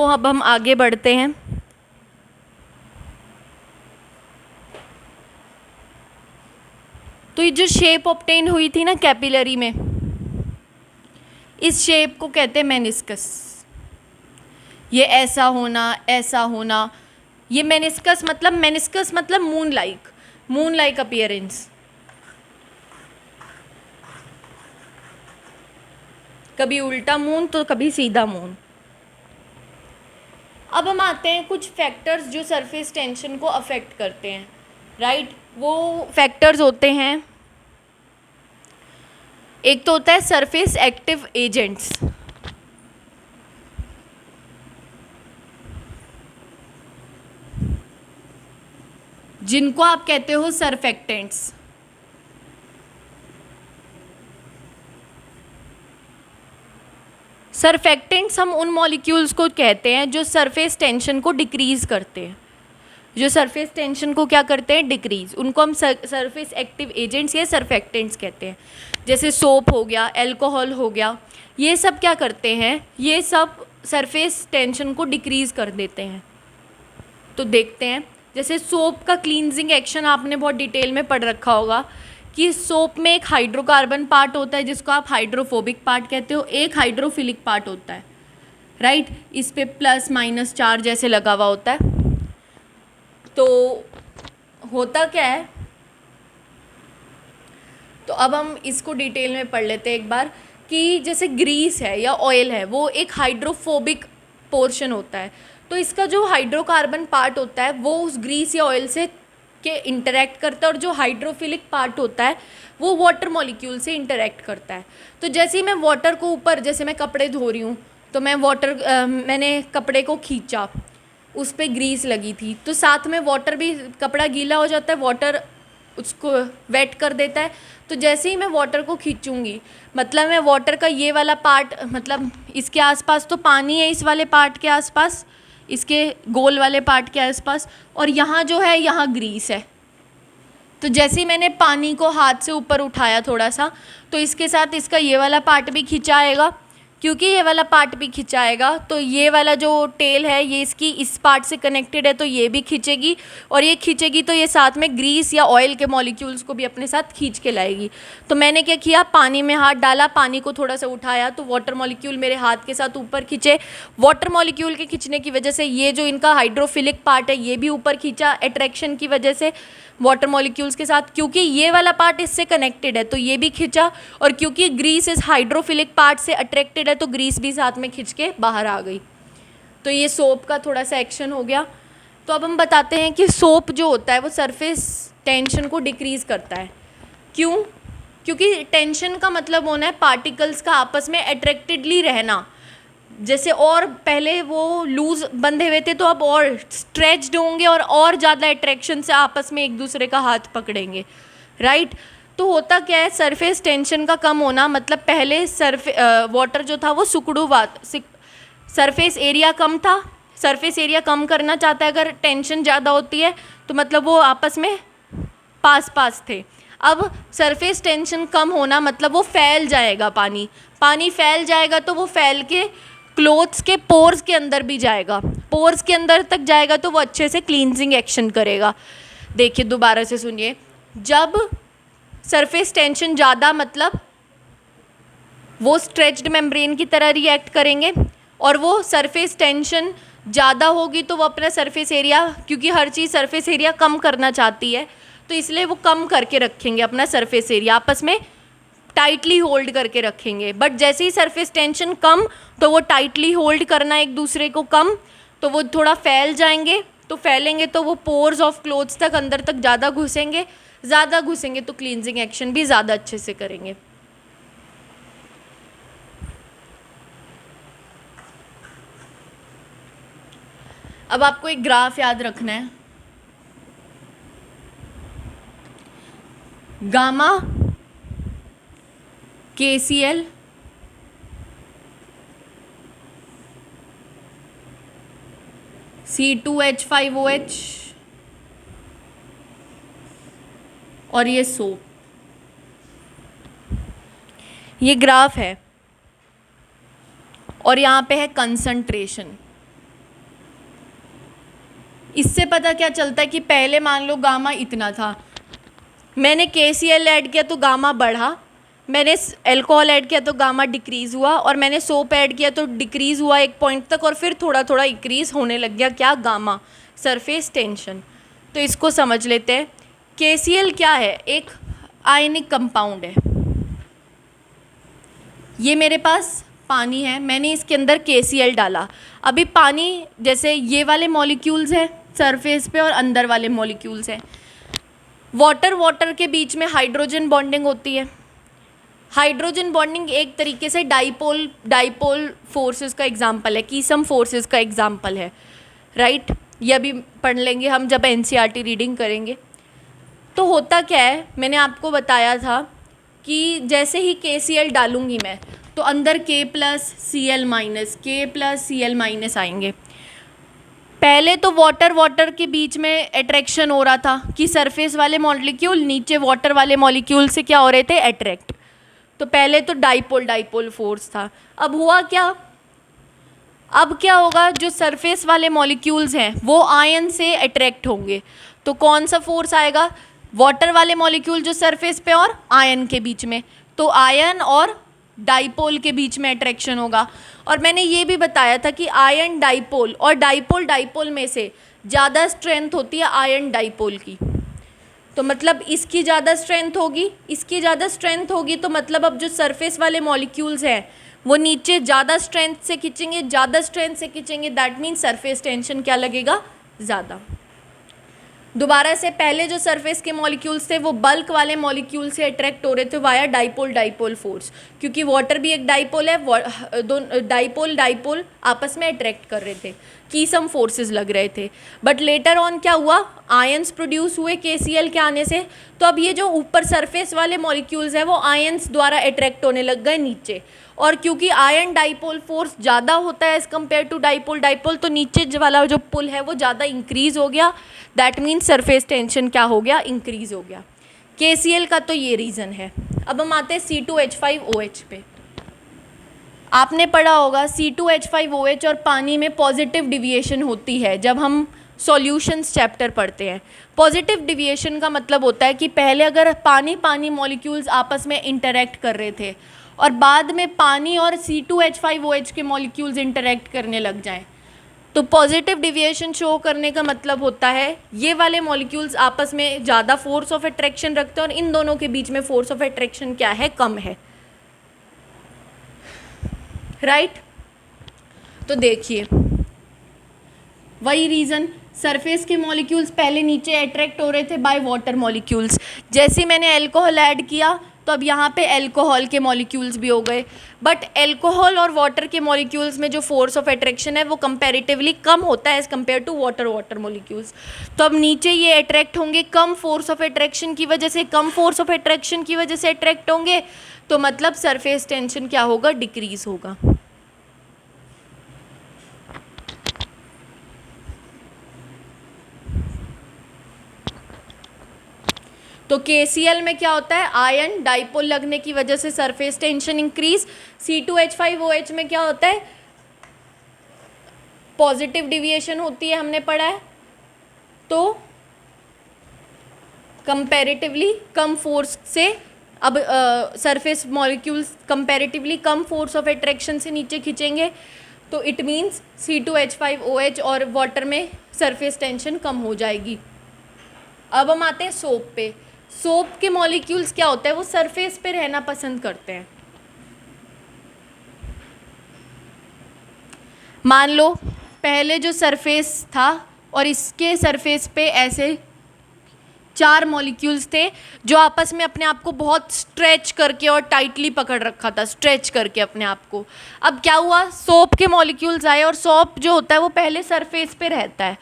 अब हम आगे बढ़ते हैं। तो ये जो शेप ऑब्टेन हुई थी ना कैपिलरी में, इस शेप को कहते हैं मेनिस्कस। ये ऐसा होना, ऐसा होना, ये मेनिस्कस मतलब मून लाइक अपीयरेंस। कभी उल्टा मून तो कभी सीधा मून। अब हम आते हैं कुछ फैक्टर्स जो सरफेस टेंशन को अफेक्ट करते हैं। राइट? वो फैक्टर्स होते हैं, एक तो होता है सरफेस एक्टिव एजेंट्स, जिनको आप कहते हो सरफेक्टेंट्स। सरफेक्टेंट्स हम उन मॉलिक्यूल्स को कहते हैं जो सरफेस टेंशन को डिक्रीज़ करते हैं। जो सरफेस टेंशन को क्या करते हैं? डिक्रीज़। उनको हम सरफेस एक्टिव एजेंट्स या सरफेक्टेंट्स कहते हैं। जैसे सोप हो गया, अल्कोहल हो गया, ये सब क्या करते हैं? ये सब सरफेस टेंशन को डिक्रीज़ कर देते हैं। तो देखते हैं, जैसे सोप का क्लींजिंग एक्शन आपने बहुत डिटेल में पढ़ रखा होगा कि सोप में एक हाइड्रोकार्बन पार्ट होता है जिसको आप हाइड्रोफोबिक पार्ट कहते हो, एक हाइड्रोफिलिक पार्ट होता है, राइट। इस पे प्लस माइनस चार्ज ऐसे लगा हुआ होता है। तो होता क्या है, तो अब हम इसको डिटेल में पढ़ लेते हैं एक बार, कि जैसे ग्रीस है या ऑयल है वो एक हाइड्रोफोबिक पोर्शन होता है, तो इसका जो हाइड्रोकार्बन पार्ट होता है वो उस ग्रीस या ऑयल से के इंटरेक्ट करता है, और जो हाइड्रोफिलिक पार्ट होता है वो वाटर मॉलिक्यूल से इंटरेक्ट करता है। तो जैसे ही मैं वाटर को ऊपर, जैसे मैं कपड़े धो रही हूँ तो मैंने कपड़े को खींचा, उस पर ग्रीस लगी थी, तो साथ में वाटर भी, कपड़ा गीला हो जाता है, वाटर उसको वेट कर देता है। तो जैसे ही मैं वाटर को खींचूंगी, मतलब मैं वाटर का ये वाला पार्ट, मतलब इसके आसपास तो पानी है, इस वाले पार्ट के आसपास, इसके गोल वाले पार्ट के आसपास, और यहाँ जो है यहाँ ग्रीस है। तो जैसे ही मैंने पानी को हाथ से ऊपर उठाया थोड़ा सा, तो इसके साथ इसका ये वाला पार्ट भी खिंचाएगा, क्योंकि ये वाला पार्ट भी खिंचाएगा तो ये वाला जो टेल है ये इसकी इस पार्ट से कनेक्टेड है, तो ये भी खींचेगी, और ये खींचेगी तो ये साथ में ग्रीस या ऑयल के मॉलिक्यूल्स को भी अपने साथ खींच के लाएगी। तो मैंने क्या किया, पानी में हाथ डाला, पानी को थोड़ा सा उठाया, तो वाटर मॉलिक्यूल मेरे हाथ के साथ ऊपर खींचे। वाटर मॉलिक्यूल के खींचने की वजह से ये जो इनका हाइड्रोफिलिक पार्ट है ये भी ऊपर खींचा, अट्रैक्शन की वजह से वाटर मॉलिक्यूल्स के साथ, क्योंकि ये वाला पार्ट इससे कनेक्टेड है तो ये भी खींचा, और क्योंकि ग्रीस इस हाइड्रोफिलिक पार्ट से अट्रैक्टेड है तो ग्रीस भी साथ में खींच के बाहर आ गई। तो ये सोप का थोड़ा सा एक्शन हो गया। तो अब हम बताते हैं कि सोप जो होता है वो सरफेस टेंशन को डिक्रीज़ करता है। क्यों? क्योंकि टेंशन का मतलब होना है पार्टिकल्स का आपस में अट्रैक्टेडली रहना। जैसे और पहले वो लूज बंधे हुए थे तो अब और स्ट्रेच्ड होंगे और ज़्यादा अट्रैक्शन से आपस में एक दूसरे का हाथ पकड़ेंगे, राइट। तो होता क्या है, सरफेस टेंशन का कम होना मतलब पहले वाटर जो था वो सरफेस एरिया कम था, सरफेस एरिया कम करना चाहता है अगर टेंशन ज़्यादा होती है, तो मतलब वो आपस में पास पास थे। अब सरफेस टेंशन कम होना मतलब वो फैल जाएगा, पानी फैल जाएगा, तो वो फैल के क्लोथ्स के पोर्स के अंदर भी जाएगा, पोर्स के अंदर तक जाएगा तो वो अच्छे से क्लींजिंग एक्शन करेगा। देखिए दोबारा से सुनिए, जब सरफेस टेंशन ज़्यादा मतलब वो स्ट्रेच्ड मेम्ब्रेन की तरह रिएक्ट करेंगे, और वो सरफेस टेंशन ज़्यादा होगी तो वो अपना सरफेस एरिया, क्योंकि हर चीज़ सरफेस एरिया कम करना चाहती है तो इसलिए वो कम करके रखेंगे अपना सरफेस एरिया, आपस में टाइटली होल्ड करके रखेंगे। बट जैसे ही सरफेस टेंशन कम तो वो टाइटली होल्ड करना एक दूसरे को कम, तो वो थोड़ा फैल जाएंगे, तो फैलेंगे तो वो पोर्स ऑफ क्लोथ्स तक अंदर तक ज़्यादा घुसेंगे तो क्लींजिंग एक्शन भी ज़्यादा अच्छे से करेंगे। अब आपको एक ग्राफ याद रखना है, गामा KCl C2H5OH और ये सोप, ये ग्राफ है और यहाँ पे है कंसंट्रेशन। इससे पता क्या चलता है कि पहले मान लो गामा इतना था, मैंने KCl ऐड किया तो गामा बढ़ा, मैंने अल्कोहल ऐड किया तो गामा डिक्रीज़ हुआ, और मैंने सोप ऐड किया तो डिक्रीज़ हुआ एक पॉइंट तक, और फिर थोड़ा थोड़ा इंक्रीज़ होने लग गया क्या, गामा, सरफेस टेंशन। तो इसको समझ लेते हैं। KCl क्या है, एक आयनिक कंपाउंड है। ये मेरे पास पानी है, मैंने इसके अंदर KCl डाला। अभी पानी जैसे ये वाले मॉलिक्यूल्स हैं सरफेस पे और अंदर वाले मॉलिक्यूल्स हैं। वाटर के बीच में हाइड्रोजन बॉन्डिंग होती है। हाइड्रोजन बॉन्डिंग एक तरीके से डाइपोल फोर्सेस का एग्जांपल है, कीसम फोर्सेस का एग्जांपल है, राइट। ये अभी पढ़ लेंगे हम जब NCERT रीडिंग करेंगे। तो होता क्या है, मैंने आपको बताया था कि जैसे ही KCl डालूंगी मैं तो अंदर K+Cl- K+Cl- आएंगे। पहले तो वाटर के बीच में अट्रैक्शन हो रहा था कि सरफेस वाले मॉलिक्यूल नीचे वाटर वाले मॉलिक्यूल से क्या हो रहे थे, अट्रैक्ट। तो पहले तो डाइपोल फोर्स था। अब हुआ क्या, अब क्या होगा, जो सरफेस वाले मॉलिक्यूल्स हैं वो आयन से अट्रैक्ट होंगे, तो कौन सा फोर्स आएगा, वाटर वाले मॉलिक्यूल जो सरफेस पे और आयन के बीच में, तो आयन और डाइपोल के बीच में अट्रैक्शन होगा। और मैंने ये भी बताया था कि आयन डाइपोल और डाइपोल डाइपोल में से ज़्यादा स्ट्रेंथ होती है आयन डाइपोल की। तो मतलब इसकी ज़्यादा स्ट्रेंथ होगी, इसकी ज़्यादा स्ट्रेंथ होगी, तो मतलब अब जो सरफेस वाले मॉलिक्यूल्स हैं वो नीचे ज़्यादा स्ट्रेंथ से खींचेंगे, ज़्यादा स्ट्रेंथ से खींचेंगे, दैट मीन्स सरफेस टेंशन क्या लगेगा, ज़्यादा। दोबारा से पहले जो सरफेस के मॉलिक्यूल्स थे वो बल्क वाले मॉलिक्यूल से अट्रैक्ट हो रहे थे वाया डाइपोल डाइपोल फोर्स, क्योंकि वाटर भी एक डाइपोल है, डाइपोल डाइपोल आपस में अट्रैक्ट कर रहे थे, की सम फोर्सेस लग रहे थे। बट लेटर ऑन क्या हुआ, आयंस प्रोड्यूस हुए KCl के आने से, तो अब ये जो ऊपर सरफेस वाले मॉलिक्यूल्स हैं वो आयंस द्वारा अट्रैक्ट होने लग गए नीचे, और क्योंकि आयन डाइपोल फोर्स ज़्यादा होता है as compare to dipole dipole, तो नीचे वाला जो पुल है वो ज़्यादा इंक्रीज़ हो गया, दैट मीन्स सरफेस टेंशन क्या हो गया, इंक्रीज़ हो गया। KCl का तो ये रीज़न है। अब हम आते हैं C2H5OH पे। आपने पढ़ा होगा C2H5OH और पानी में पॉजिटिव डिविएशन होती है जब हम सॉल्यूशंस चैप्टर पढ़ते हैं। पॉजिटिव डिविएशन का मतलब होता है कि पहले अगर पानी पानी मॉलिक्यूल्स आपस में इंटरैक्ट कर रहे थे और बाद में पानी और C2H5OH के मॉलिक्यूल्स इंटरैक्ट करने लग जाएं, तो पॉजिटिव डिविएशन शो करने का मतलब होता है ये वाले मॉलिक्यूल्स आपस में ज़्यादा फोर्स ऑफ अट्रैक्शन रखते हैं और इन दोनों के बीच में फोर्स ऑफ अट्रैक्शन क्या है, कम है, राइट। तो देखिए वही रीज़न, सरफेस के मॉलिक्यूल्स पहले नीचे अट्रैक्ट हो रहे थे बाय वाटर मॉलिक्यूल्स, जैसे ही मैंने अल्कोहल ऐड किया तो अब यहाँ पे अल्कोहल के मॉलिक्यूल्स भी हो गए, बट अल्कोहल और वाटर के मॉलिक्यूल्स में जो फोर्स ऑफ अट्रैक्शन है वो कंपैरेटिवली कम होता है as compare to water molecules. तो अब नीचे ये अट्रैक्ट होंगे कम फोर्स ऑफ अट्रैक्शन की वजह से, कम फोर्स ऑफ अट्रैक्शन की वजह से अट्रैक्ट होंगे, तो मतलब सरफेस टेंशन क्या होगा, डिक्रीज होगा। तो KCl में क्या होता है, आयन डाइपोल लगने की वजह से सरफेस टेंशन इंक्रीज। C2H5OH में क्या होता है, पॉजिटिव डिविएशन होती है, हमने पढ़ा है, तो कंपैरेटिवली कम फोर्स से अब surface molecules comparatively come force of attraction से नीचे खींचेंगे, तो इट मीन्स C2H5OH और वाटर में सरफेस टेंशन कम हो जाएगी। अब हम आते हैं सोप पे। सोप के मॉलिक्यूल्स क्या होता है, वो सरफेस पे रहना पसंद करते हैं। मान लो पहले जो सरफेस था और इसके सरफेस पे ऐसे 4 मॉलिक्यूल्स थे जो आपस में अपने आप को बहुत स्ट्रेच करके और टाइटली पकड़ रखा था, स्ट्रेच करके अपने आप को। अब क्या हुआ, सोप के मॉलिक्यूल्स आए और सोप जो होता है वो पहले सरफेस पे रहता है,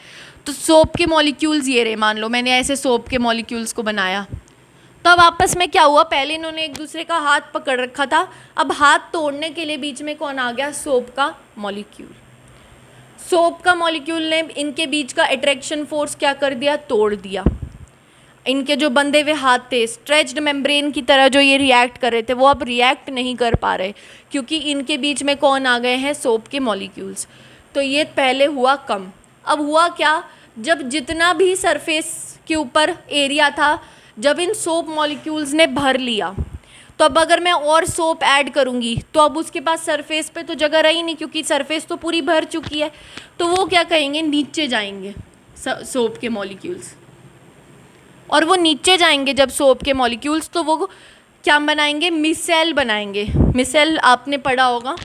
तो सोप के मॉलिक्यूल्स ये रहे, मान लो मैंने ऐसे सोप के मॉलिक्यूल्स को बनाया, तो अब आपस में क्या हुआ, पहले इन्होंने एक दूसरे का हाथ पकड़ रखा था, अब हाथ तोड़ने के लिए बीच में कौन आ गया, सोप का मॉलिक्यूल। सोप का मॉलिक्यूल ने इनके बीच का अट्रैक्शन फोर्स क्या कर दिया, तोड़ दिया। इनके जो बंधे हुए हाथ थे, स्ट्रेच्ड मेम्ब्रेन की तरह जो ये रिएक्ट कर रहे थे, वो अब रिएक्ट नहीं कर पा रहे क्योंकि इनके बीच में कौन आ गए हैं, सोप के मॉलिक्यूल्स। तो ये पहले हुआ कम। अब हुआ क्या, जब जितना भी सरफेस के ऊपर एरिया था, जब इन सोप मॉलिक्यूल्स ने भर लिया, तो अब अगर मैं और सोप ऐड करूँगी तो अब उसके पास सरफेस पे तो जगह रही नहीं, क्योंकि सरफेस तो पूरी भर चुकी है। तो वो क्या कहेंगे, नीचे जाएंगे सोप के मॉलिक्यूल्स, और वो नीचे जाएंगे जब सोप के मॉलिक्यूल्स, तो वो क्या बनाएंगे, मिसेल बनाएंगे। मिसेल आपने पढ़ा होगा,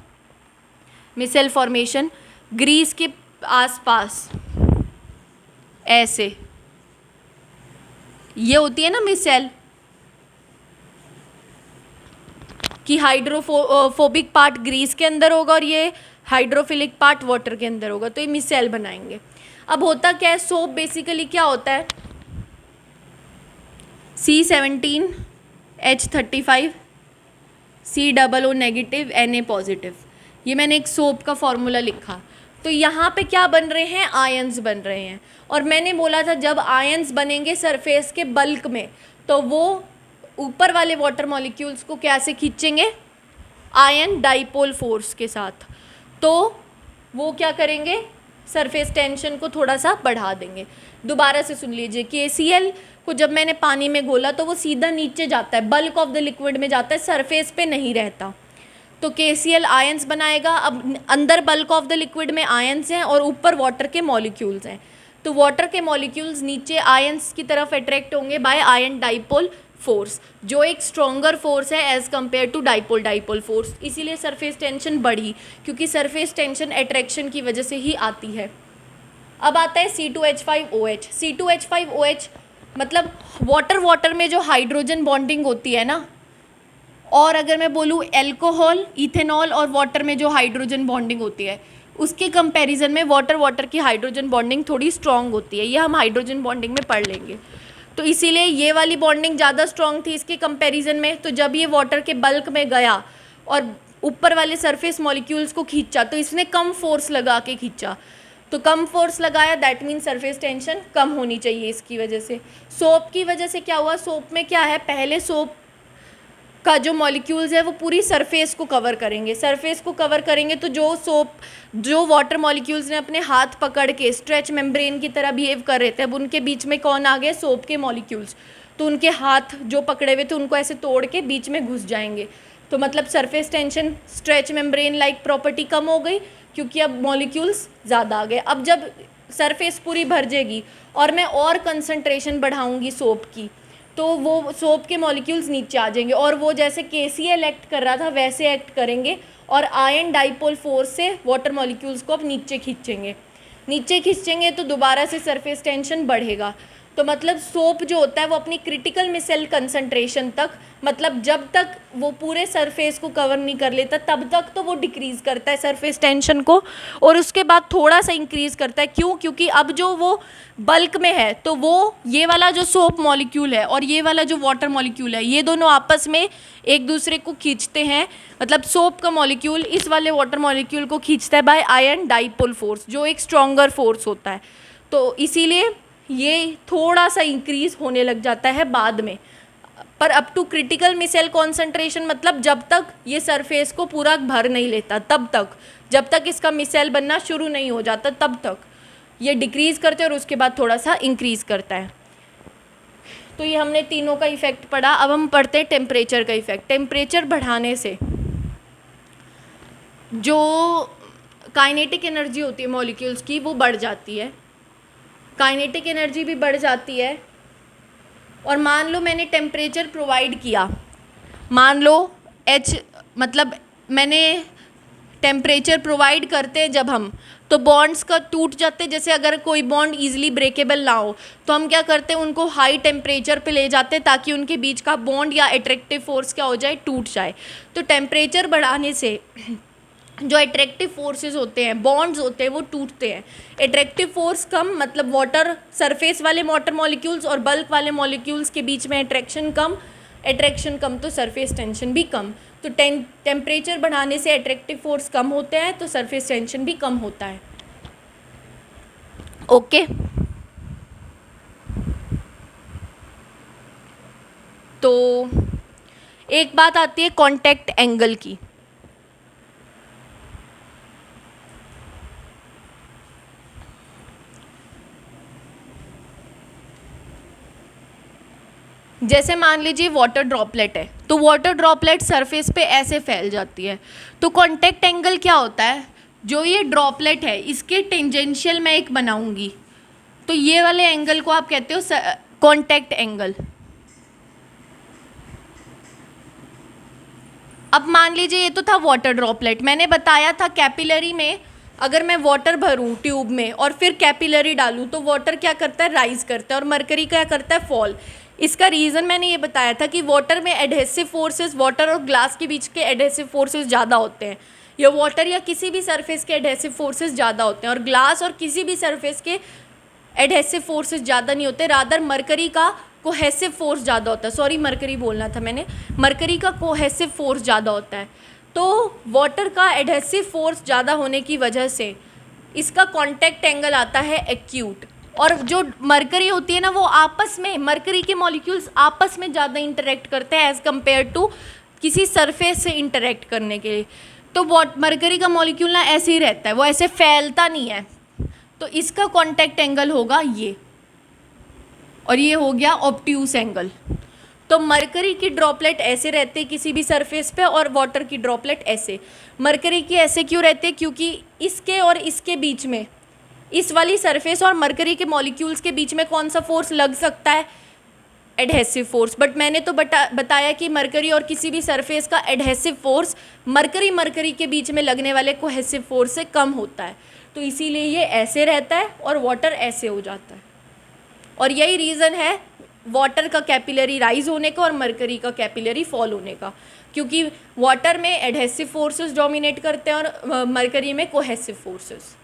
मिसेल फॉर्मेशन, ग्रीस के आसपास ऐसे ये होती है ना मिसेल, कि हाइड्रोफोबिक पार्ट ग्रीस के अंदर होगा और ये हाइड्रोफिलिक पार्ट वाटर के अंदर होगा, तो ये मिसेल बनाएंगे। अब होता क्या है, सोप बेसिकली क्या होता है, C17H35 COO negative Na positive, ये मैंने एक सोप का फॉर्मूला लिखा। तो यहाँ पे क्या बन रहे हैं, आयंस बन रहे हैं, और मैंने बोला था जब आयंस बनेंगे सरफेस के बल्क में, तो वो ऊपर वाले वाटर मॉलिक्यूल्स को कैसे खींचेंगे, आयन डाइपोल फोर्स के साथ, तो वो क्या करेंगे, सरफेस टेंशन को थोड़ा सा बढ़ा देंगे। दोबारा से सुन लीजिए, KCl को जब मैंने पानी में घोला तो वो सीधा नीचे जाता है, बल्क ऑफ द लिक्विड में जाता है, सरफेस पे नहीं रहता। तो KCl आयंस बनाएगा। अब अंदर बल्क ऑफ द लिक्विड में आयंस हैं और ऊपर वाटर के मॉलिक्यूल्स हैं, तो वाटर के मॉलिक्यूल्स नीचे आयंस की तरफ अट्रैक्ट होंगे बाय आयन डाइपोल फोर्स, जो एक स्ट्रॉन्गर फोर्स है as compare to dipole dipole force. इसीलिए सरफेस टेंशन बढ़ी, क्योंकि सरफेस टेंशन अट्रैक्शन की वजह से ही आती है। अब आता है C2H5OH। C2H5OH मतलब वाटर में जो हाइड्रोजन बॉन्डिंग होती है ना, और अगर मैं बोलूँ एल्कोहल, इथेनॉल और वाटर में जो हाइड्रोजन बॉन्डिंग होती है, उसके कंपैरिजन में वाटर की हाइड्रोजन बॉन्डिंग थोड़ी स्ट्रॉन्ग होती है। ये हम हाइड्रोजन बॉन्डिंग में पढ़ लेंगे। तो इसीलिए ये वाली बॉन्डिंग ज़्यादा स्ट्रॉन्ग थी इसके कंपैरिजन में। तो जब ये वाटर के बल्क में गया और ऊपर वाले सरफेस मॉलिक्यूल्स को खींचा, तो इसने कम फोर्स लगा के खींचा। तो कम फोर्स लगाया, दैट मीन सरफेस टेंशन कम होनी चाहिए इसकी वजह से। सोप की वजह से क्या हुआ, सोप में क्या है, पहले सोप का जो मॉलिक्यूल्स है वो पूरी सरफेस को कवर करेंगे। सरफेस को कवर करेंगे तो जो वाटर मॉलिक्यूल्स ने अपने हाथ पकड़ के स्ट्रेच मेम्ब्रेन की तरह बिहेव कर रहे थे, अब उनके बीच में कौन आ गए, सोप के मॉलिक्यूल्स। तो उनके हाथ जो पकड़े हुए थे उनको ऐसे तोड़ के बीच में घुस जाएंगे। तो मतलब surface tension, stretch membrane like property कम हो गई, क्योंकि अब मॉलिक्यूल्स ज़्यादा आ गए। अब जब सरफेस पूरी भर जाएगी और मैं और कंसंट्रेशन बढ़ाऊंगी सोप की, तो वो सोप के मॉलिक्यूल्स नीचे आ जाएंगे और वो जैसे KCl एक्ट कर रहा था वैसे एक्ट करेंगे और आयन डाइपोल फोर्स से वाटर मॉलिक्यूल्स को अब नीचे खींचेंगे तो दोबारा से सरफेस टेंशन बढ़ेगा। तो मतलब सोप जो होता है वो अपनी क्रिटिकल मिसेल कंसंट्रेशन तक, मतलब जब तक वो पूरे सरफेस को कवर नहीं कर लेता तब तक तो वो डिक्रीज़ करता है सरफेस टेंशन को, और उसके बाद थोड़ा सा इंक्रीज़ करता है। क्यों? क्योंकि अब जो वो बल्क में है तो वो ये वाला जो सोप मॉलिक्यूल है और ये वाला जो वाटर मॉलिक्यूल है, ये दोनों आपस में एक दूसरे को खींचते हैं। मतलब सोप का मॉलिक्यूल इस वाले वाटर मॉलिक्यूल को खींचता है बाय आयन डाइपोल फोर्स, जो एक स्ट्रॉन्गर फोर्स होता है। तो इसीलिए ये थोड़ा सा इंक्रीज़ होने लग जाता है बाद में, पर up to critical micelle concentration, मतलब जब तक ये सरफेस को पूरा भर नहीं लेता तब तक, जब तक इसका मिसेल बनना शुरू नहीं हो जाता तब तक ये डिक्रीज़ करते हैं और उसके बाद थोड़ा सा इंक्रीज़ करता है। तो ये हमने तीनों का इफ़ेक्ट पढ़ा। अब हम पढ़ते हैं टेम्परेचर का इफ़ेक्ट। टेम्परेचर बढ़ाने से जो काइनेटिक एनर्जी होती है मॉलिक्यूल्स की वो बढ़ जाती है, काइनेटिक एनर्जी भी बढ़ जाती है। और मान लो मैंने टेम्परेचर प्रोवाइड किया, मान लो मतलब मैंने टेम्परेचर प्रोवाइड करते हैं जब हम, तो बॉन्ड्स का टूट जाते हैं। जैसे अगर कोई बॉन्ड ईजिली ब्रेकेबल ना हो तो हम क्या करते हैं, उनको हाई टेम्परेचर पे ले जाते हैं ताकि उनके बीच का बॉन्ड या अट्रैक्टिव फोर्स क्या हो जाए, टूट जाए। तो टेम्परेचर बढ़ाने से जो अट्रैक्टिव फोर्सेस होते हैं, बॉन्ड्स होते हैं, वो टूटते हैं। अट्रैक्टिव फोर्स कम, मतलब वाटर सरफेस वाले वाटर मॉलिक्यूल्स और बल्क वाले मॉलिक्यूल्स के बीच में अट्रैक्शन कम तो सरफेस टेंशन भी कम। तो टेम्परेचर बढ़ाने से अट्रैक्टिव फोर्स कम होते हैं तो सरफेस टेंशन भी कम होता है। ओके, तो एक बात आती है कांटेक्ट एंगल की। जैसे मान लीजिए वाटर ड्रॉपलेट है, तो वाटर ड्रॉपलेट सरफेस पे ऐसे फैल जाती है। तो कांटेक्ट एंगल क्या होता है, जो ये ड्रॉपलेट है इसके टेंजेंशियल मैं एक बनाऊंगी, तो ये वाले एंगल को आप कहते हो कांटेक्ट एंगल। अब मान लीजिए ये तो था वाटर ड्रॉपलेट, मैंने बताया था कैपिलरी में अगर मैं वाटर भरूं ट्यूब में और फिर कैपिलरी डालूं तो वाटर क्या करता है, राइज करता है, और मरकरी क्या करता है, फॉल। इसका रीज़न मैंने ये बताया था कि वाटर में एडहेसिव फोर्सेस, वाटर और ग्लास के बीच के एडहेसिव फोर्सेस ज़्यादा होते हैं, या वाटर या किसी भी सरफेस के एडहेसिव फोर्सेस ज़्यादा होते हैं, और ग्लास और किसी भी सरफेस के एडहेसिव फोर्सेस ज़्यादा नहीं होते। रादर मरकरी का कोहेसिव फोर्स ज़्यादा होता है, सॉरी मरकरी बोलना था मैंने, मरकरी का कोहेसिव फोर्स ज़्यादा होता है। तो वाटर का एडहेसिव फोर्स ज़्यादा होने की वजह से इसका कांटेक्ट एंगल आता है एक्यूट। और जो मरकरी होती है ना, वो आपस में, मरकरी के मॉलिक्यूल्स आपस में ज़्यादा इंटरेक्ट करते हैं एज़ कम्पेयर टू किसी सरफेस से इंटरेक्ट करने के लिए। तो मरकरी का मॉलिक्यूल ना ऐसे ही रहता है, वो ऐसे फैलता नहीं है, तो इसका कांटेक्ट एंगल होगा ये। और ये हो गया ऑब्ट्यूस एंगल। तो मरकरी की ड्रॉपलेट ऐसे रहते हैं किसी भी सरफेस पे, और वाटर की ड्रॉपलेट ऐसे। मरकरी की ऐसे क्यों रहते हैं? क्योंकि इसके और इसके बीच में, इस वाली सरफेस और मरकरी के मॉलिक्यूल्स के बीच में कौन सा फोर्स लग सकता है? Adhesive force. बट मैंने तो बताया कि मरकरी और किसी भी सरफेस का एडहेसिव फोर्स मरकरी के बीच में लगने वाले कोहेसिव फोर्स से कम होता है। तो इसीलिए ये ऐसे रहता है और वाटर ऐसे हो जाता है। और यही रीज़न है वाटर का कैपिलरी राइज होने का और मरकरी का कैपिलरी फॉल होने का, क्योंकि वाटर में एडहेसिव फोर्सेस डोमिनेट करते हैं और मरकरी में कोहेसिव फोर्सेस।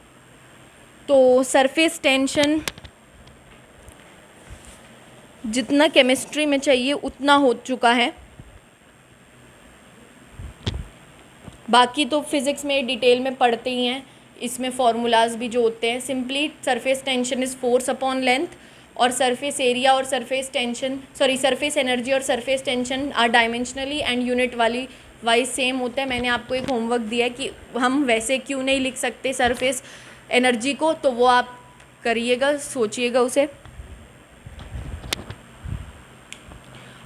तो सरफेस टेंशन जितना केमिस्ट्री में चाहिए उतना हो चुका है। बाकी तो फिज़िक्स में डिटेल में पढ़ते ही हैं, इसमें फार्मूलाज भी जो होते हैं। Simply surface tension is force upon length, और सरफेस एरिया और सरफेस एनर्जी और surface tension are dimensionally and unit wise same होता है। मैंने आपको एक होमवर्क दिया है कि हम वैसे क्यों नहीं लिख सकते सरफेस एनर्जी को, तो वो आप करिएगा, सोचिएगा उसे।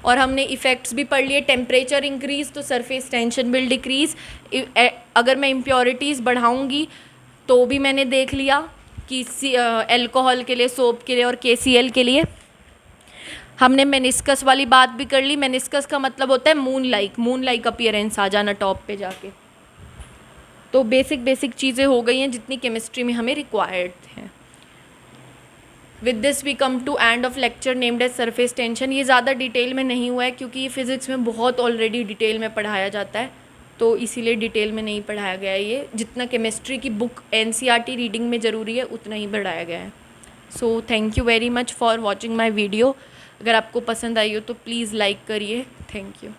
और हमने इफ़ेक्ट्स भी पढ़ लिए। टेम्परेचर इंक्रीज तो सरफेस टेंशन विल डिक्रीज। अगर मैं इम्प्योरिटीज़ बढ़ाऊंगी तो भी मैंने देख लिया कि अल्कोहल के लिए, सोप के लिए और KCl के लिए। हमने मेनिस्कस वाली बात भी कर ली। मेनिस्कस का मतलब होता है मून लाइक अपीयरेंस आ जाना टॉप पे जाके। तो बेसिक चीज़ें हो गई हैं जितनी केमिस्ट्री में हमें रिक्वायर्ड हैं। With this we come to end of lecture named as surface tension. ये ज़्यादा डिटेल में नहीं हुआ है क्योंकि ये फिज़िक्स में बहुत ऑलरेडी डिटेल में पढ़ाया जाता है, तो इसीलिए डिटेल में नहीं पढ़ाया गया है। ये जितना केमिस्ट्री की बुक NCERT रीडिंग में ज़रूरी है उतना ही पढ़ाया गया है। So thank you very much for watching my video. अगर आपको पसंद आई हो तो प्लीज़ लाइक करिए। Thank you.